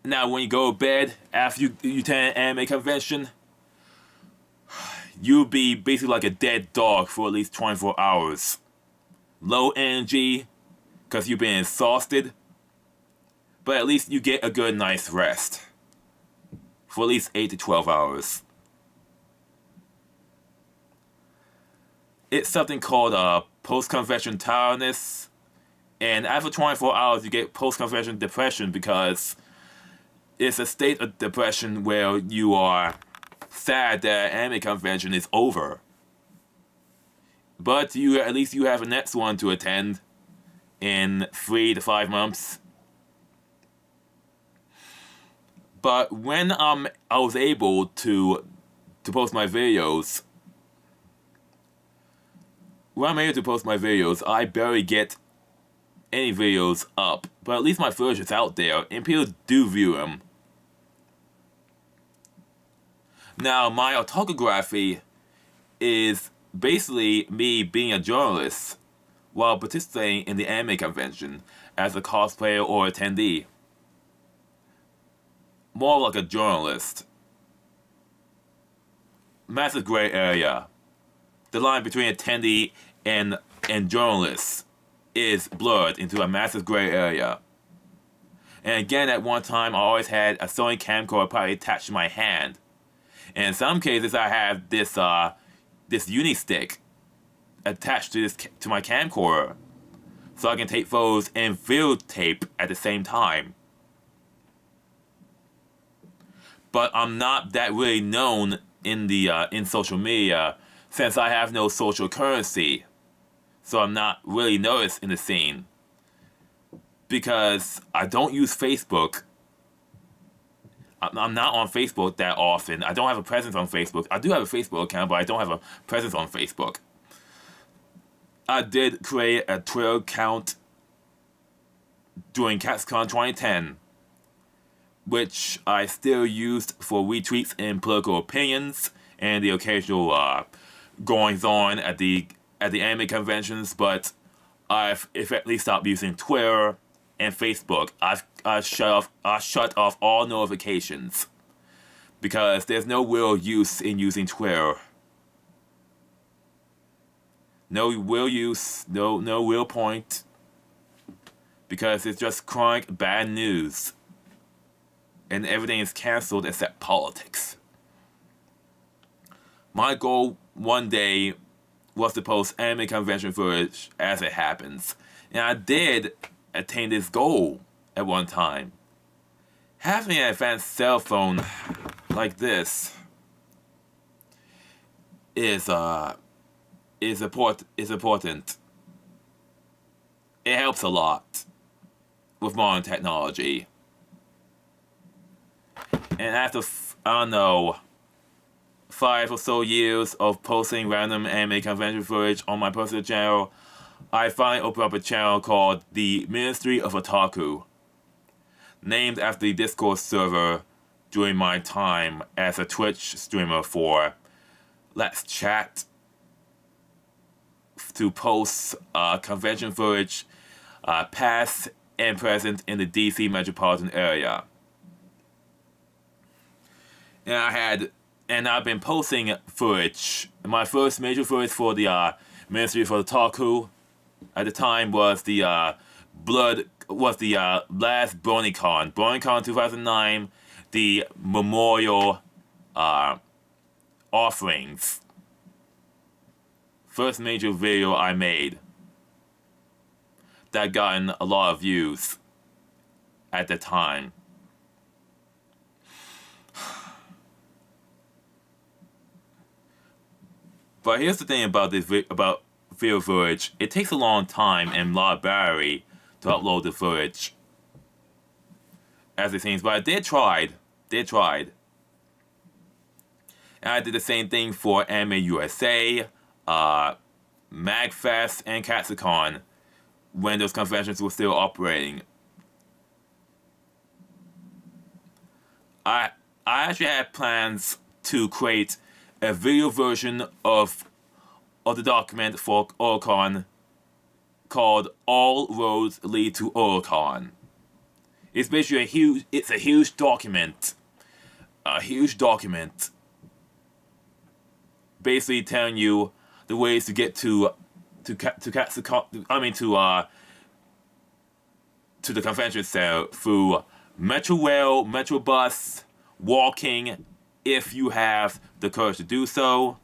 Now, when you go to bed after you attend an anime convention, you'll be basically like a dead dog for at least 24 hours. Low energy, because you've been exhausted, but at least you get a good night's rest for at least 8 to 12 hours. It's something called post-convention tiredness, and after 24 hours you get post-convention depression because it's a state of depression where you are sad that anime convention is over. But at least you have a next one to attend in 3 to 5 months. But when I was able to post my videos, I barely get any videos up. But at least my footage is out there, and people do view them. Now, my otokography is basically me being a journalist while participating in the anime convention as a cosplayer or attendee. More like a journalist. Massive gray area. The line between attendee and journalist is blurred into a massive gray area. And again, at one time, I always had a Sony camcorder probably attached to my hand. And in some cases, I have this Uni-stick attached to my camcorder, so I can take photos and videotape at the same time. But I'm not that really known in social media since I have no social currency, so I'm not really noticed in the scene because I don't use Facebook. I'm not on Facebook that often. I don't have a presence on Facebook. I do have a Facebook account, but I don't have a presence on Facebook. I did create a Twitter account during katsucon 2010, which I still used for retweets and political opinions and the occasional goings-on at the anime conventions, but I've effectively stopped using Twitter and Facebook. I shut off all notifications because there's no real use in using Twitter. no real use, no real point, because it's just chronic bad news, and everything is cancelled except politics. My goal one day was to post anime convention footage as it happens, and I did attain this goal at one time. Having an advanced cell phone like this is important. It helps a lot with modern technology. And after, I don't know, 5 or so years of posting random anime convention footage on my personal channel, I finally opened up a channel called the Ministry of Otaku, named after the Discord server during my time as a Twitch streamer for Let's Chat, to post convention footage past and present in the DC metropolitan area. And I've been posting footage. My first major footage for the Ministry of Otaku at the time was the last BronyCon. BronyCon 2009, the memorial offerings. First major video I made that gotten a lot of views at the time. But here's the thing about about video footage. It takes a long time and a lot of battery to upload the footage, as it seems. But I did tried. And I did the same thing for animeusa, magfest, and katsucon when those conventions were still operating. I actually had plans to create a video version of the document for Coronachan called "All Roads Lead to Coronachan." It's basically a huge document, basically telling you the ways to get to katsucon. I mean to the convention center through metro rail, metro bus, walking, if you have the courage to do so.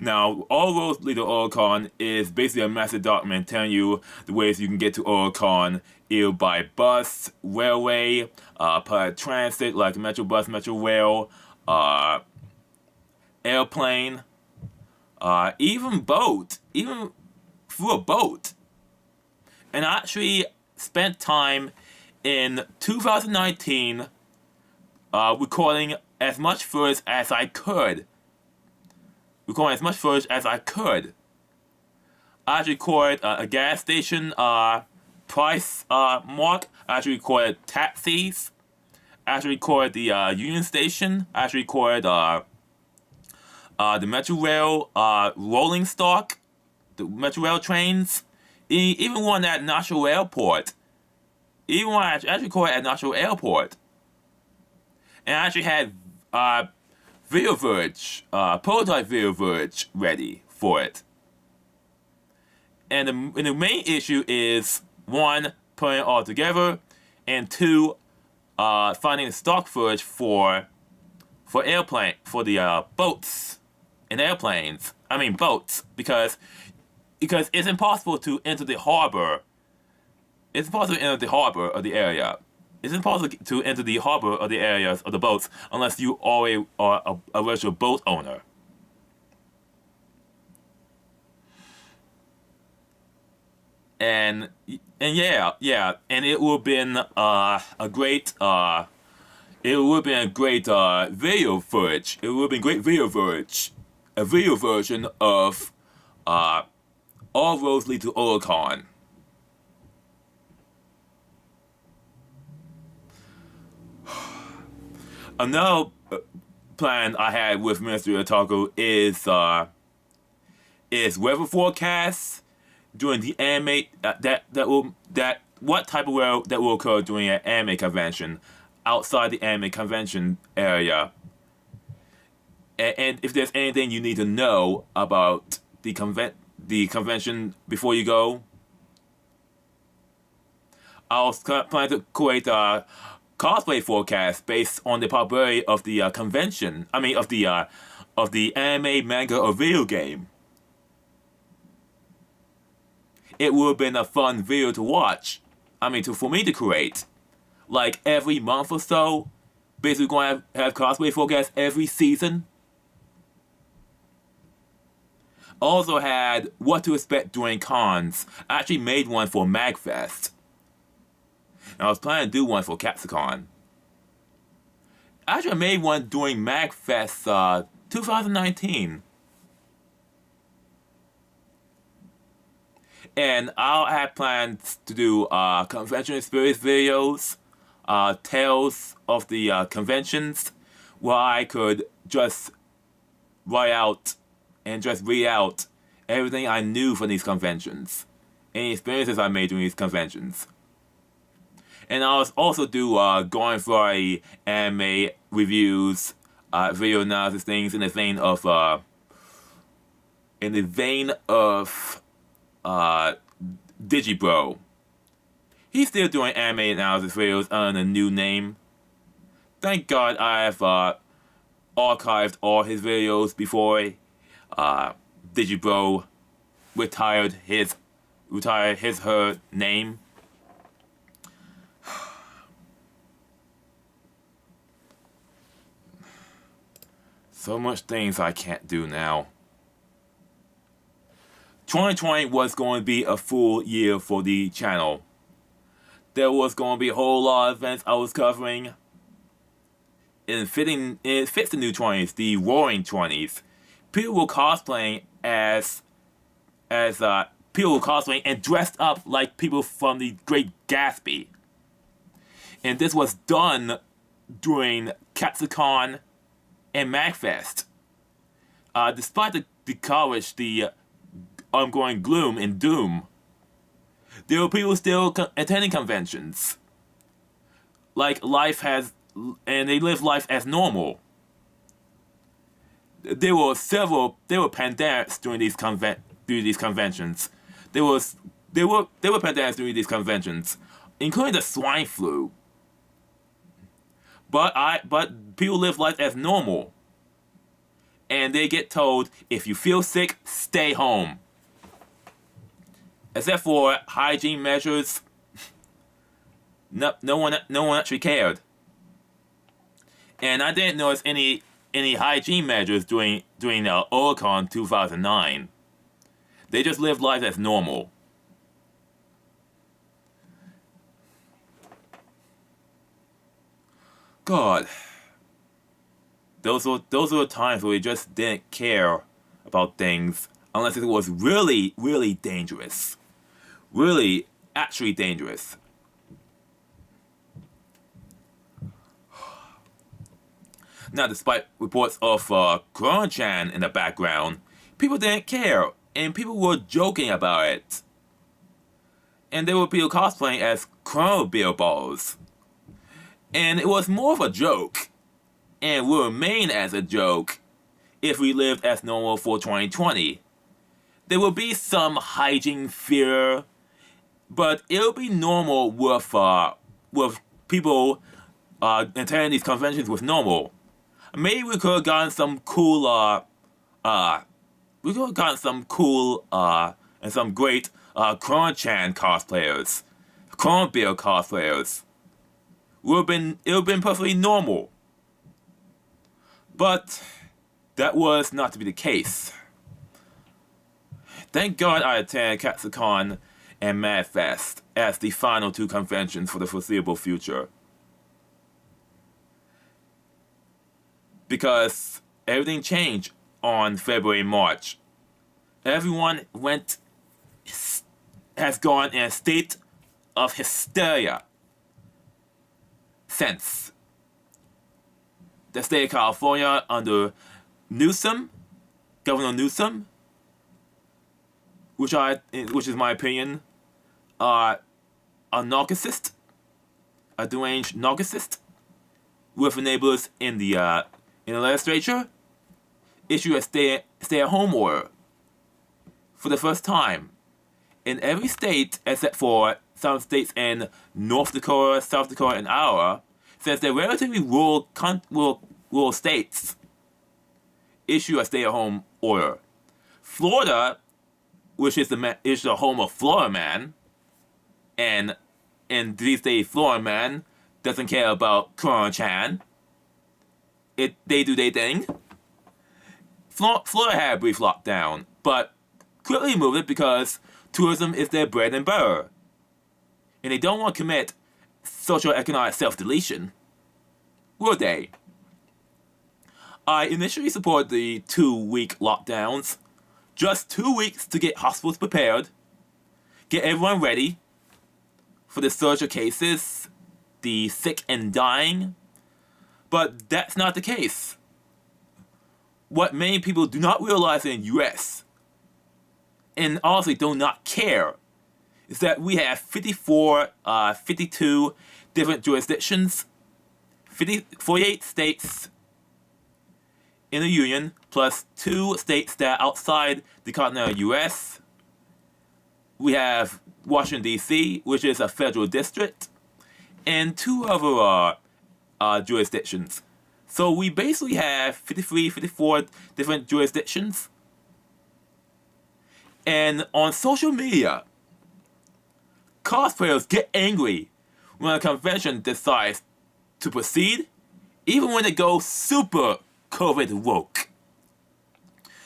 Now, All Roads Lead to Coronachan is basically a massive document telling you the ways you can get to Coronachan, either by bus, railway, public transit like metro bus, metro rail, airplane, even through a boat. And I actually spent time in 2019 recording as much footage as I could. I actually recorded a gas station price mark. I actually recorded taxis. I actually recorded the Union Station. I actually recorded the Metro Rail rolling stock, the Metro Rail trains, even one at National Airport. Even one I actually recorded at National Airport. And I actually had video footage, prototype video footage ready for it. And the main issue is, 1, putting it all together, and 2, finding the stock footage for the boats and airplanes. I mean boats, because it's impossible to enter the harbor. It's impossible to enter the harbor of the area. It's impossible to enter the harbor of the areas of the boats unless you already are a registered boat owner. And yeah, and it would have been a great video footage. It would have been great video footage, a video version of All Roads Lead to Coronachan. Another plan I had with Ministry of Otaku is weather forecasts during the anime what type of weather that will occur during an anime convention outside the anime convention area, and if there's anything you need to know about the the convention before you go. I was planning to create a cosplay forecast based on the probability of the convention. I mean, of the anime, manga, or video game. It would have been a fun video to watch. I mean, for me to create. Like every month or so, basically going to have cosplay forecasts every season. Also had what to expect during cons. I actually made one for magfest. And I was planning to do one for katsucon. Actually, I made one during magfest 2019. And I'll have plans to do convention experience videos, tales of the conventions, where I could just write out and just read out everything I knew from these conventions, any experiences I made during these conventions. And I'll also do going for anime reviews, video analysis things in the vein of Digibro. He's still doing anime analysis videos under a new name. Thank God I have archived all his videos before Digibro retired her name. So much things I can't do now. 2020 was going to be a full year for the channel. There was going to be a whole lot of events I was covering. It fits the new 20s, the roaring 20s. People were cosplaying people were cosplaying and dressed up like people from the Great Gatsby. And this was done during katsucon and magfest. Despite the coverage, the ongoing gloom and doom, there were people still attending conventions. Like and they live life as normal. There were pandemics during these conventions. There were pandemics during these conventions, including the swine flu. But people live life as normal. And they get told, if you feel sick, stay home. Except for hygiene measures, no one actually cared. And I didn't notice any hygiene measures during Coronachan 2009. They just lived life as normal. God, those were times where we just didn't care about things unless it was really, really dangerous. Really, actually dangerous. Now, despite reports of Coronachan in the background, people didn't care, and people were joking about it. And there were people cosplaying as Congoer balls. And it was more of a joke, and will remain as a joke if we lived as normal for 2020. There will be some hygiene fear, but it'll be normal with people attending these conventions with normal. Maybe we could have gotten some cool and some great Coronachan cosplayers, Congoer cosplayers. It would have been perfectly normal. But that was not to be the case. Thank God I attended katsucon and magfest as the final two conventions for the foreseeable future. Because everything changed on February and March. Everyone has gone in a state of hysteria since. The state of California under Governor Newsom, which is my opinion, a narcissist, a deranged narcissist, with enablers in the legislature, issued a stay-at-home order for the first time in every state except for some states in North Dakota, South Dakota, and Iowa, since they're relatively rural states, issue a stay-at-home order. Florida, which is the home of Florida Man, and in these days, Florida Man doesn't care about Coronachan. They do their thing. Florida had a brief lockdown, but quickly moved it because tourism is their bread and butter. And they don't want to commit social economic self-deletion, will they? I initially supported the 2-week lockdowns. Just 2 weeks to get hospitals prepared, get everyone ready for the surge of cases, the sick and dying. But that's not the case. What many people do not realize in the US, and honestly do not care, is that we have 52 different jurisdictions, 48 states in the Union, plus 2 states that are outside the continental US. We have Washington, D.C., which is a federal district, and 2 other jurisdictions. So we basically have 54 different jurisdictions. And on social media, cosplayers get angry when a convention decides to proceed, even when it goes super COVID woke.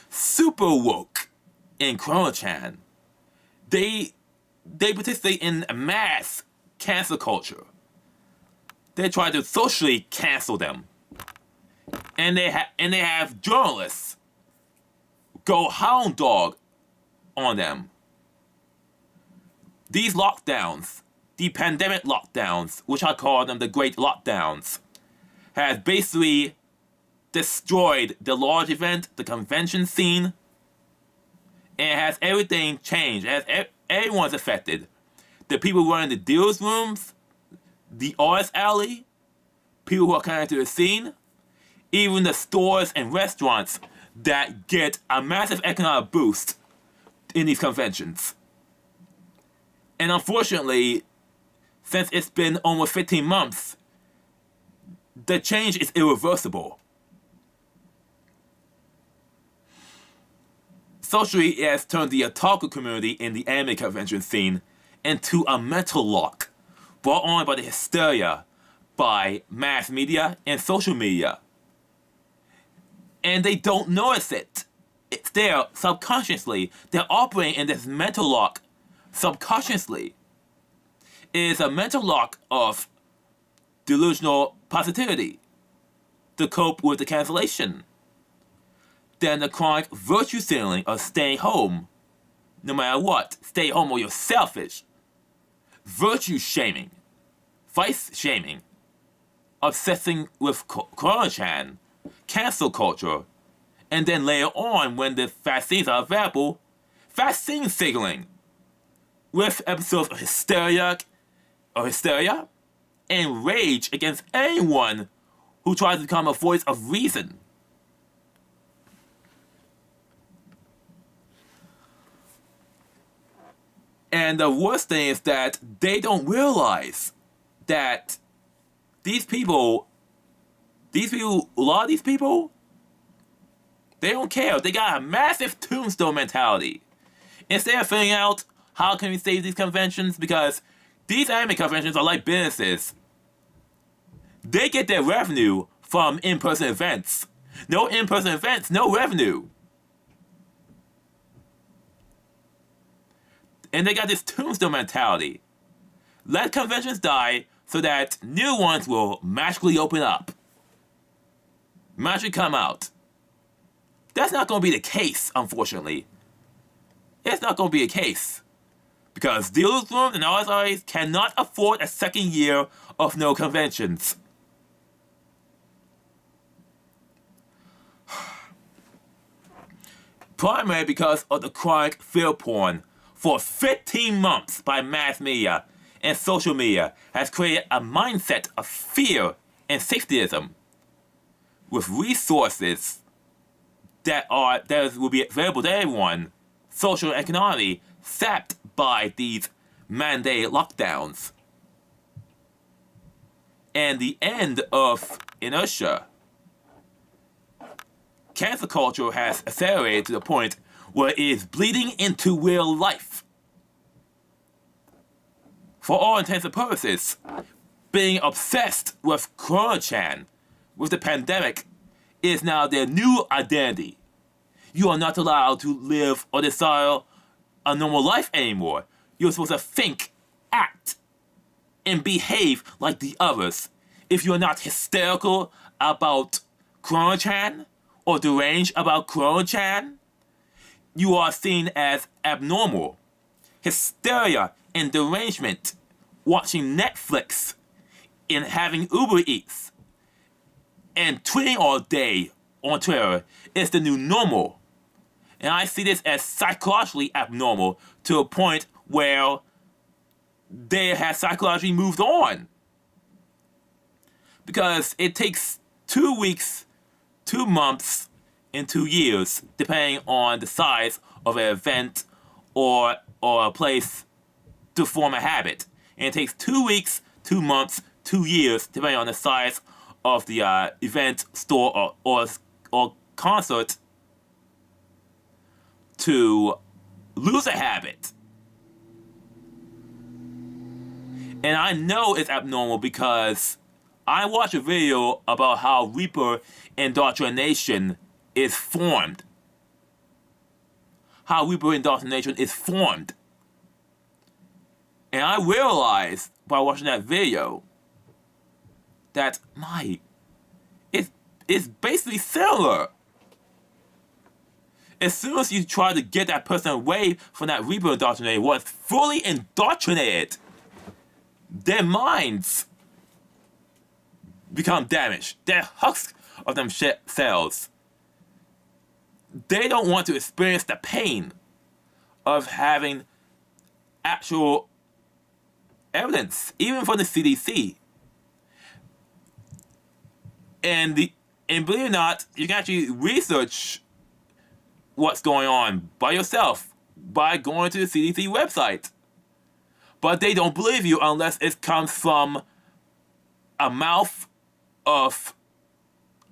Super woke in Coronachan. They participate in a mass cancel culture. They try to socially cancel them. And they have journalists go hound dog on them. These lockdowns, the pandemic lockdowns, which I call them the great lockdowns, has basically destroyed the large event, the convention scene, and has everything changed. Everyone's affected. The people running the dealers' rooms, the artist alley, people who are coming to the scene, even the stores and restaurants that get a massive economic boost in these conventions. And unfortunately, since it's been almost 15 months, the change is irreversible. Socially, it has turned the otaku community in the anime convention scene into a mental lock brought on by the hysteria by mass media and social media. And they don't notice it. It's there subconsciously. They're operating in this mental lock subconsciously. It is a mental lock of delusional positivity to cope with the cancellation. Then the chronic virtue signaling of staying home, no matter what, stay home or you're selfish. Virtue shaming, vice shaming, obsessing with Coronachan, cancel culture, and then later on when the vaccines are available, vaccine signaling, with episodes of hysteria and rage against anyone who tries to become a voice of reason. And the worst thing is that they don't realize that a lot of these people, they don't care. They got a massive tombstone mentality. Instead of figuring out how can we save these conventions, because these anime conventions are like businesses. They get their revenue from in-person events. No in-person events, no revenue. And they got this tombstone mentality. Let conventions die so that new ones will magically open up. Magically come out. That's not going to be the case, unfortunately. It's not going to be a case. Because dealers' rooms and RSIs cannot afford a second year of no conventions. Primarily because of the chronic fear porn for 15 months by mass media and social media has created a mindset of fear and safetyism with resources that will be available to everyone social economy sapped by these mandated lockdowns. And the end of inertia. Cancel culture has accelerated to the point where it is bleeding into real life. For all intents and purposes, being obsessed with Coronachan, with the pandemic, is now their new identity. You are not allowed to live or desire a normal life anymore. You're supposed to think, act, and behave like the others. If you're not hysterical about Coronachan or deranged about Coronachan, you are seen as abnormal. Hysteria and derangement, watching Netflix and having Uber Eats and tweeting all day on Twitter is the new normal. And I see this as psychologically abnormal to a point where they have psychologically moved on. Because it takes 2 weeks, 2 months, and 2 years, depending on the size of an event or a place to form a habit. And it takes 2 weeks, 2 months, 2 years, depending on the size of the event, store, or concert, to lose a habit. And I know it's abnormal because I watched a video about how Reaper indoctrination is formed. How Reaper indoctrination is formed. And I realized by watching that video that, it's basically similar. As soon as you try to get that person away from that Reaper indoctrination, was fully indoctrinated, their minds become damaged. Their husks of them cells. They don't want to experience the pain of having actual evidence, even from the CDC. And believe it or not, you can actually research what's going on by yourself by going to the CDC website. But they don't believe you unless it comes from a mouth of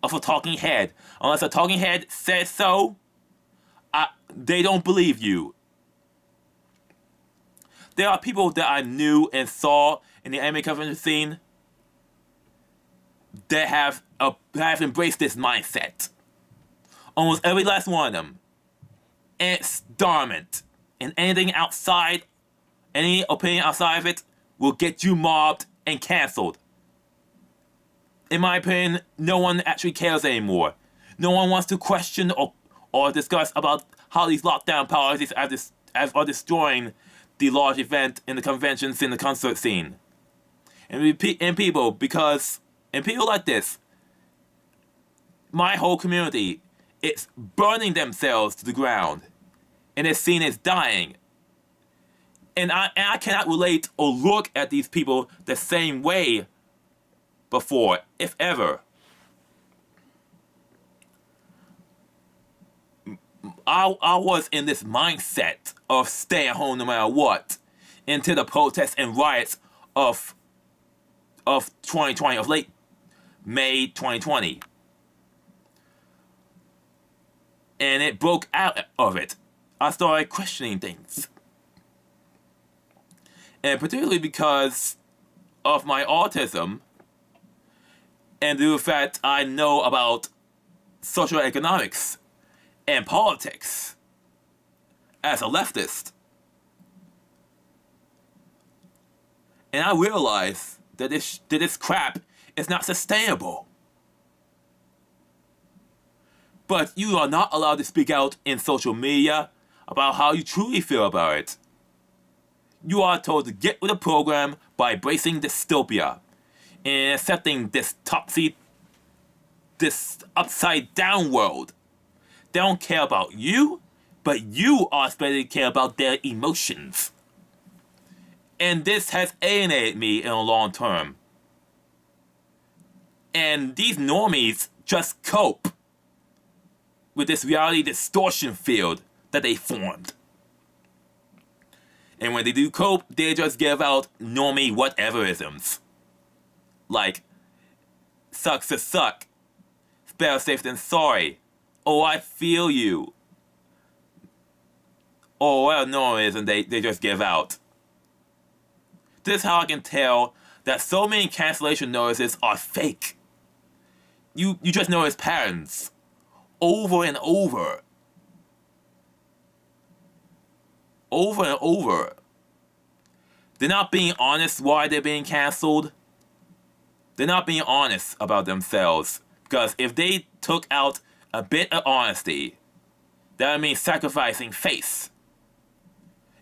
a talking head. Unless a talking head says so, they don't believe you. There are people that I knew and saw in the anime convention scene that have embraced this mindset. Almost every last one of them. And it's dormant. And anything outside, any opinion outside of it, will get you mobbed and cancelled. In my opinion, no one actually cares anymore. No one wants to question or discuss about how these lockdown policies are destroying the large event in the conventions in the concert scene. And people like this, my whole community, it's burning themselves to the ground. And it's seen as dying. And I cannot relate or look at these people the same way before, if ever. I was in this mindset of staying home no matter what until the protests and riots of 2020, of late May 2020. And it broke out of it. I started questioning things. And particularly because of my autism and the fact I know about social economics and politics as a leftist. And I realized that this crap is not sustainable. But you are not allowed to speak out in social media about how you truly feel about it. You are told to get with the program by embracing dystopia and accepting this upside down world. They don't care about you, but you are expected to care about their emotions. And this has alienated me in the long term. And these normies just cope with this reality distortion field that they formed. And when they do cope, they just give out normie whateverisms. Like, sucks to suck. Better safe than sorry. Oh, I feel you. Or whatever normalism they just give out. This is how I can tell that so many cancellation notices are fake. You just notice patterns. Over and over. Over and over. They're not being honest why they're being cancelled. They're not being honest about themselves. Because if they took out a bit of honesty, that would mean sacrificing face.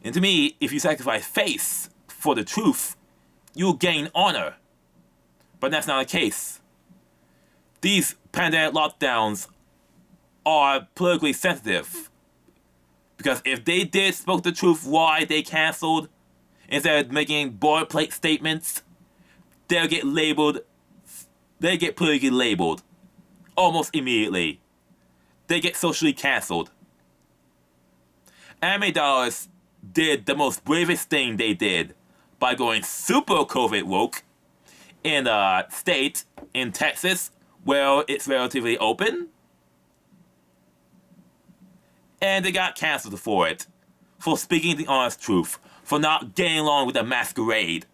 And to me, if you sacrifice face for the truth, you'll gain honor. But that's not the case. These pandemic lockdowns are politically sensitive. Because if they did spoke the truth why they cancelled, instead of making boilerplate statements, they'll get labeled, they get politically labeled almost immediately. They get socially cancelled. Anime Dollars did the most bravest thing they did by going super COVID woke in a state in Texas where it's relatively open. And they got cancelled for it. For speaking the honest truth. For not getting along with the masquerade.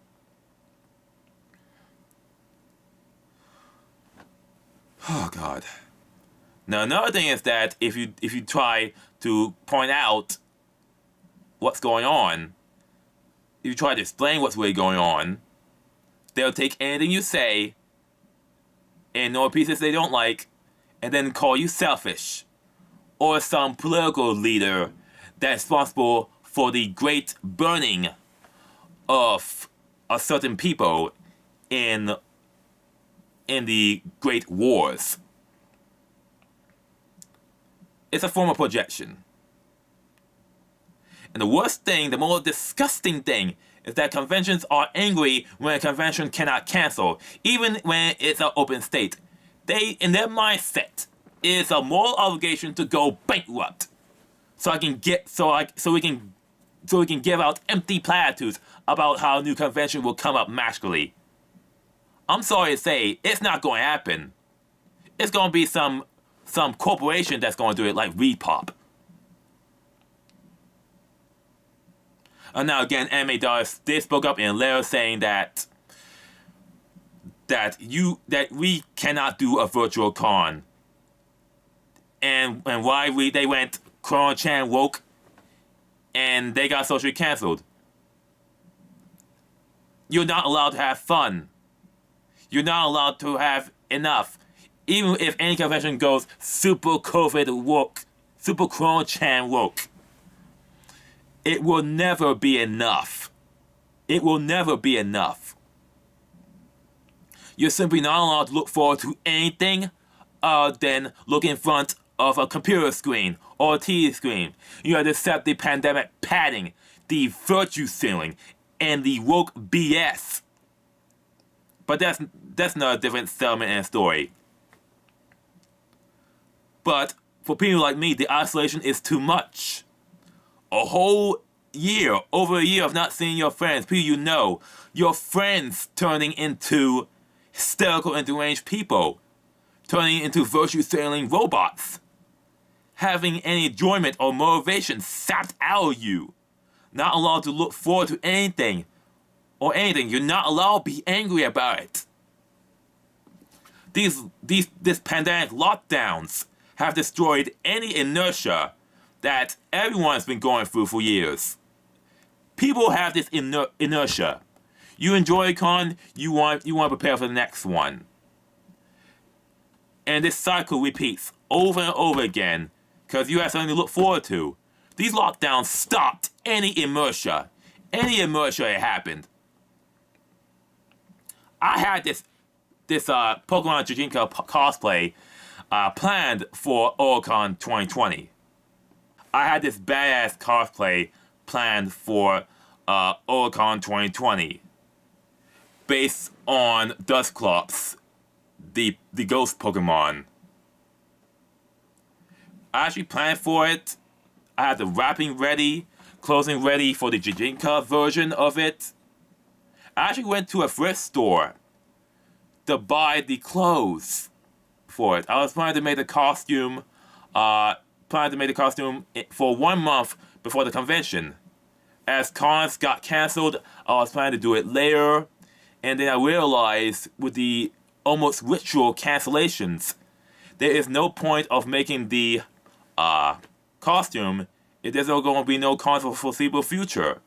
Oh God. Now another thing is that if you try to point out what's going on, if you try to explain what's really going on, they'll take anything you say and ignore pieces they don't like, and then call you selfish. Or some political leader that's responsible for the great burning of a certain people in the Great Wars. It's a form of projection. And the worst thing, the more disgusting thing, is that conventions are angry when a convention cannot cancel, even when it's an open state. They, in their mindset, it's a moral obligation to go bankrupt, so we can give out empty platitudes about how a new convention will come up magically. I'm sorry to say, it's not going to happen. It's going to be some corporation that's going to do it, like Repop. And now again, Anime Dollars, they spoke up in a letter saying that we cannot do a virtual con. And why they went Coronachan woke and they got socially cancelled. You're not allowed to have fun. You're not allowed to have enough. Even if any convention goes super COVID woke, super Coronachan woke, it will never be enough. It will never be enough. You're simply not allowed to look forward to anything other than look in front of a computer screen or a TV screen. You have to accept the pandemic padding, the virtue signaling, and the woke BS. But that's not a different settlement and story. But for people like me, the isolation is too much. A whole year, over a year of not seeing your friends, people you know, your friends turning into hysterical and deranged people, turning into virtue signaling robots, having any enjoyment or motivation sapped out of you, not allowed to look forward to anything or anything. You're not allowed to be angry about it. This pandemic lockdowns have destroyed any inertia that everyone's been going through for years. People have this inertia. You enjoy a con, you want to prepare for the next one. And this cycle repeats over and over again because you have something to look forward to. These lockdowns stopped any inertia. Any inertia that happened. I had this Pokemon Jujinko cosplay planned for Otakon 2020. I had this badass cosplay planned for Otakon 2020 based on Dusclops, the ghost Pokemon. I actually planned for it. I had the wrapping ready, clothing ready for the Jijinka version of it. I actually went to a thrift store to buy the clothes for it. I was planning to make the costume, for 1 month before the convention. As cons got cancelled, I was planning to do it later, and then I realized with the almost ritual cancellations, there is no point of making the costume if there's going to be no cons for the foreseeable future.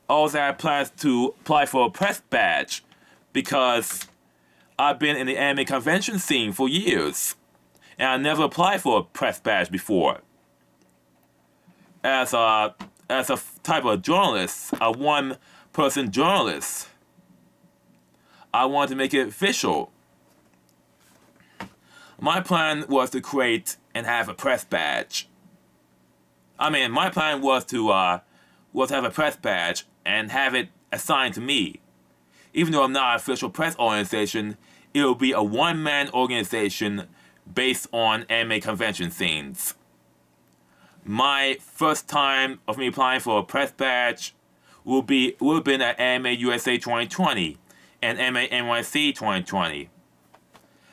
Also, I plan to apply for a press badge because I've been in the anime convention scene for years, and I never applied for a press badge before. As a type of journalist, a one-person journalist, I wanted to make it official. My plan was to create and have a press badge. My plan was to have a press badge and have it assigned to me. Even though I'm not an official press organization, it will be a one-man organization based on anime convention scenes. My first time of me applying for a press badge will have been at Anime USA 2020 and Anime NYC 2020.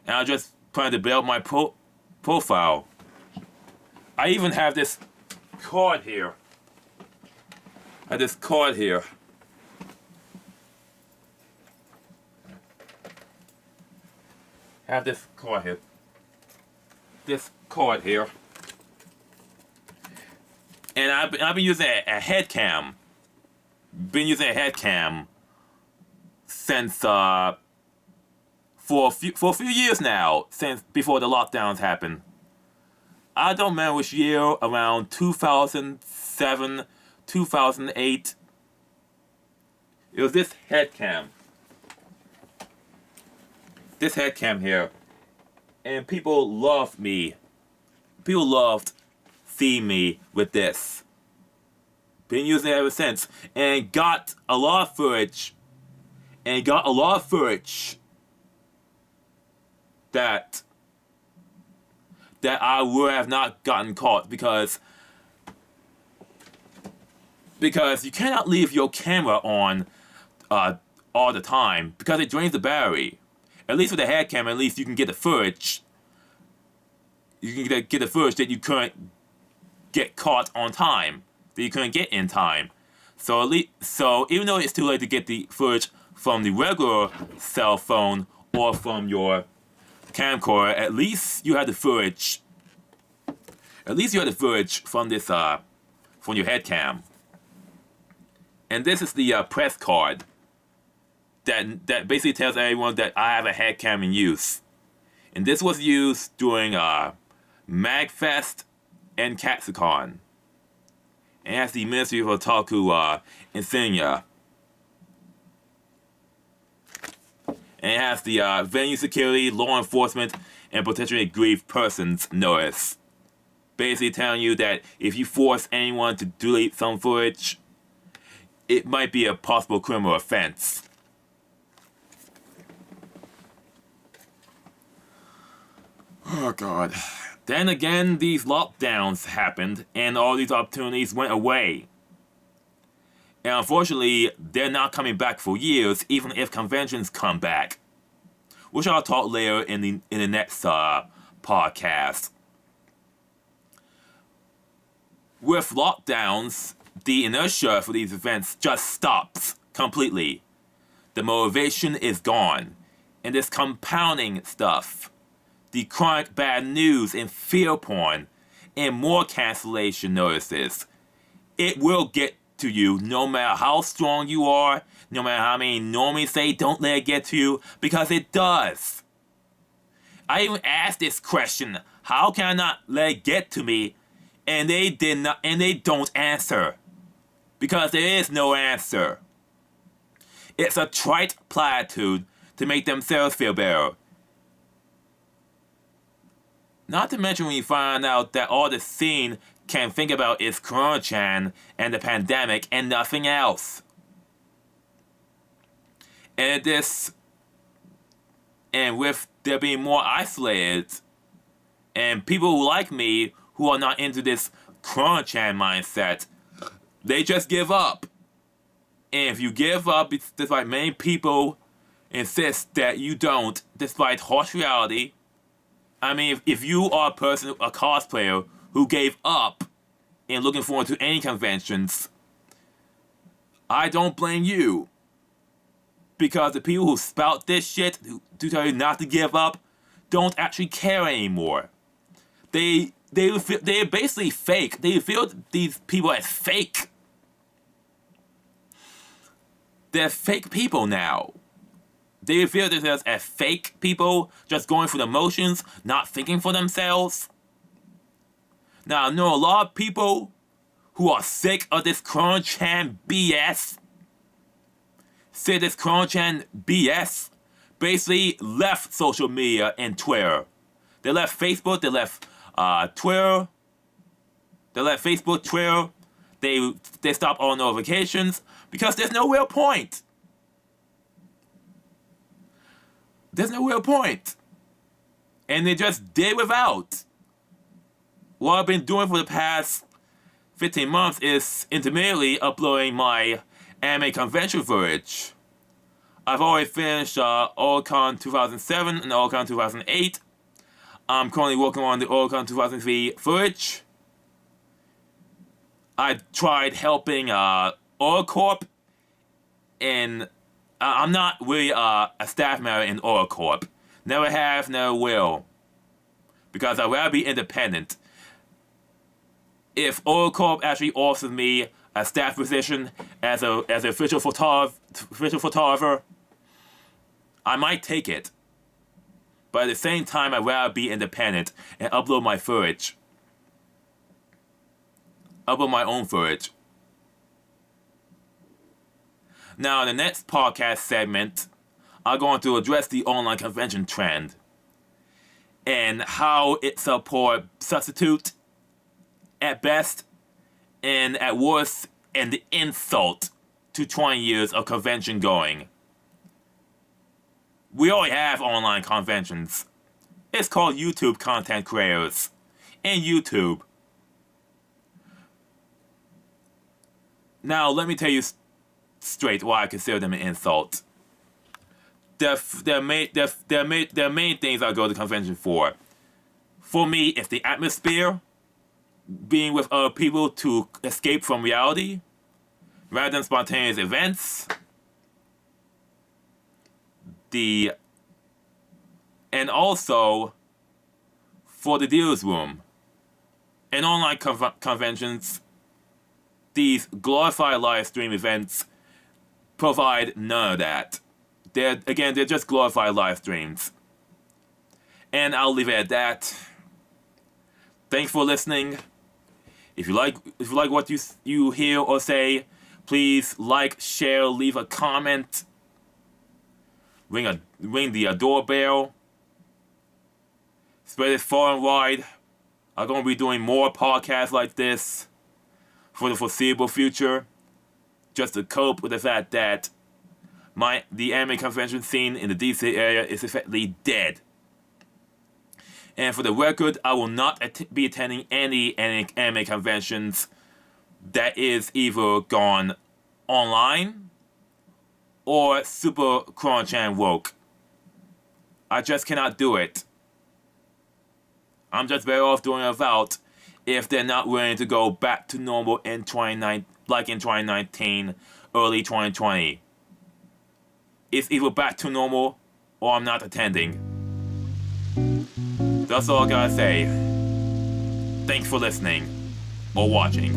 And I just plan to build my profile. I even have this card here. I have this card here. This card here. And I've been using a head cam. Been using a head cam since for a few years now, since before the lockdowns happened. I don't remember which year, around 2007, 2008. It was this head cam. This head cam here. And people loved me. People loved seeing me with this. Been using it ever since. And got a lot of footage. That I would have not gotten caught because you cannot leave your camera on all the time because it drains the battery. At least with the head camera, at least you can get the footage. You can get the footage that you couldn't get caught on time, that you couldn't get in time. So even though it's too late to get the footage from the regular cell phone or from your camcorder, at least you had the footage. At least you had the footage from this from your head cam. And this is the press card that basically tells everyone that I have a head cam in use. And this was used during magfest and katsucon. And it has the Ministry of Otaku insignia. And it has the venue security, law enforcement, and potentially aggrieved persons notice. Basically telling you that if you force anyone to delete some footage, it might be a possible criminal offense. Oh God. Then again, these lockdowns happened and all these opportunities went away. And unfortunately, they're not coming back for years, even if conventions come back. Which I'll talk later in the next podcast. With lockdowns, the inertia for these events just stops completely. The motivation is gone. And this compounding stuff, the chronic bad news and fear porn, and more cancellation notices, it will get to you no matter how strong you are, no matter how many normies say don't let it get to you, because it does. I even asked this question, how can I not let it get to me? And they don't answer. Because there is no answer. It's a trite platitude to make themselves feel better. Not to mention when you find out that all the scene can think about is Coronachan and the pandemic and nothing else. And with there being more isolated, and people who like me who are not into this Coronachan mindset, They just give up. And if you give up, despite many people insist that you don't, despite harsh reality, I mean, if you are a cosplayer who gave up and looking forward to any conventions, I don't blame you. Because the people who spout this shit, who tell you not to give up, don't actually care anymore. They're basically fake. They feel these people as fake. They're fake people now. They feel themselves as fake people, just going through the motions, not thinking for themselves. Now, I know a lot of people who are sick of this Coronachan BS. Say this Coronachan BS basically left social media and Twitter. They left Facebook, they left Twitter. They left Facebook, Twitter. They stopped all notifications because there's no real point. There's no real point. And they just did without. What I've been doing for the past 15 months is intermittently uploading my anime convention footage. I've already finished Otakon 2007 and Otakon 2008. I'm currently working on the Otakon 2003 footage. I tried helping Oracorp, and I'm not really a staff member in Oracorp. Never have, never will. Because I'd rather be independent. If Oracorp actually offers me a staff position as an official photographer, I might take it. But at the same time, I'd rather be independent and upload my footage. Upload my own footage. Now, in the next podcast segment, I'm going to address the online convention trend and how it's a poor substitute at best and at worst, and the insult to 20 years of convention going. We already have online conventions. It's called YouTube content creators and YouTube. Now, let me tell you straight why I consider them an insult. There are main things I go to convention for. For me, it's the atmosphere, being with other people to escape from reality, rather than spontaneous events. And also for the dealer's room. In online conventions, these glorified live stream events provide none of that. They're just glorified live streams. And I'll leave it at that. Thanks for listening. If you like what you hear or say, please like, share, leave a comment, ring the doorbell, spread it far and wide. I'm going to be doing more podcasts like this for the foreseeable future, just to cope with the fact that the anime convention scene in the DC area is effectively dead. And for the record, I will not be attending any anime conventions that is either gone online or super Coronachan woke. I just cannot do it. I'm just better off doing it without if they're not willing to go back to normal in 2019, early 2020. It's either back to normal or I'm not attending. That's all I gotta say. Thanks for listening or watching.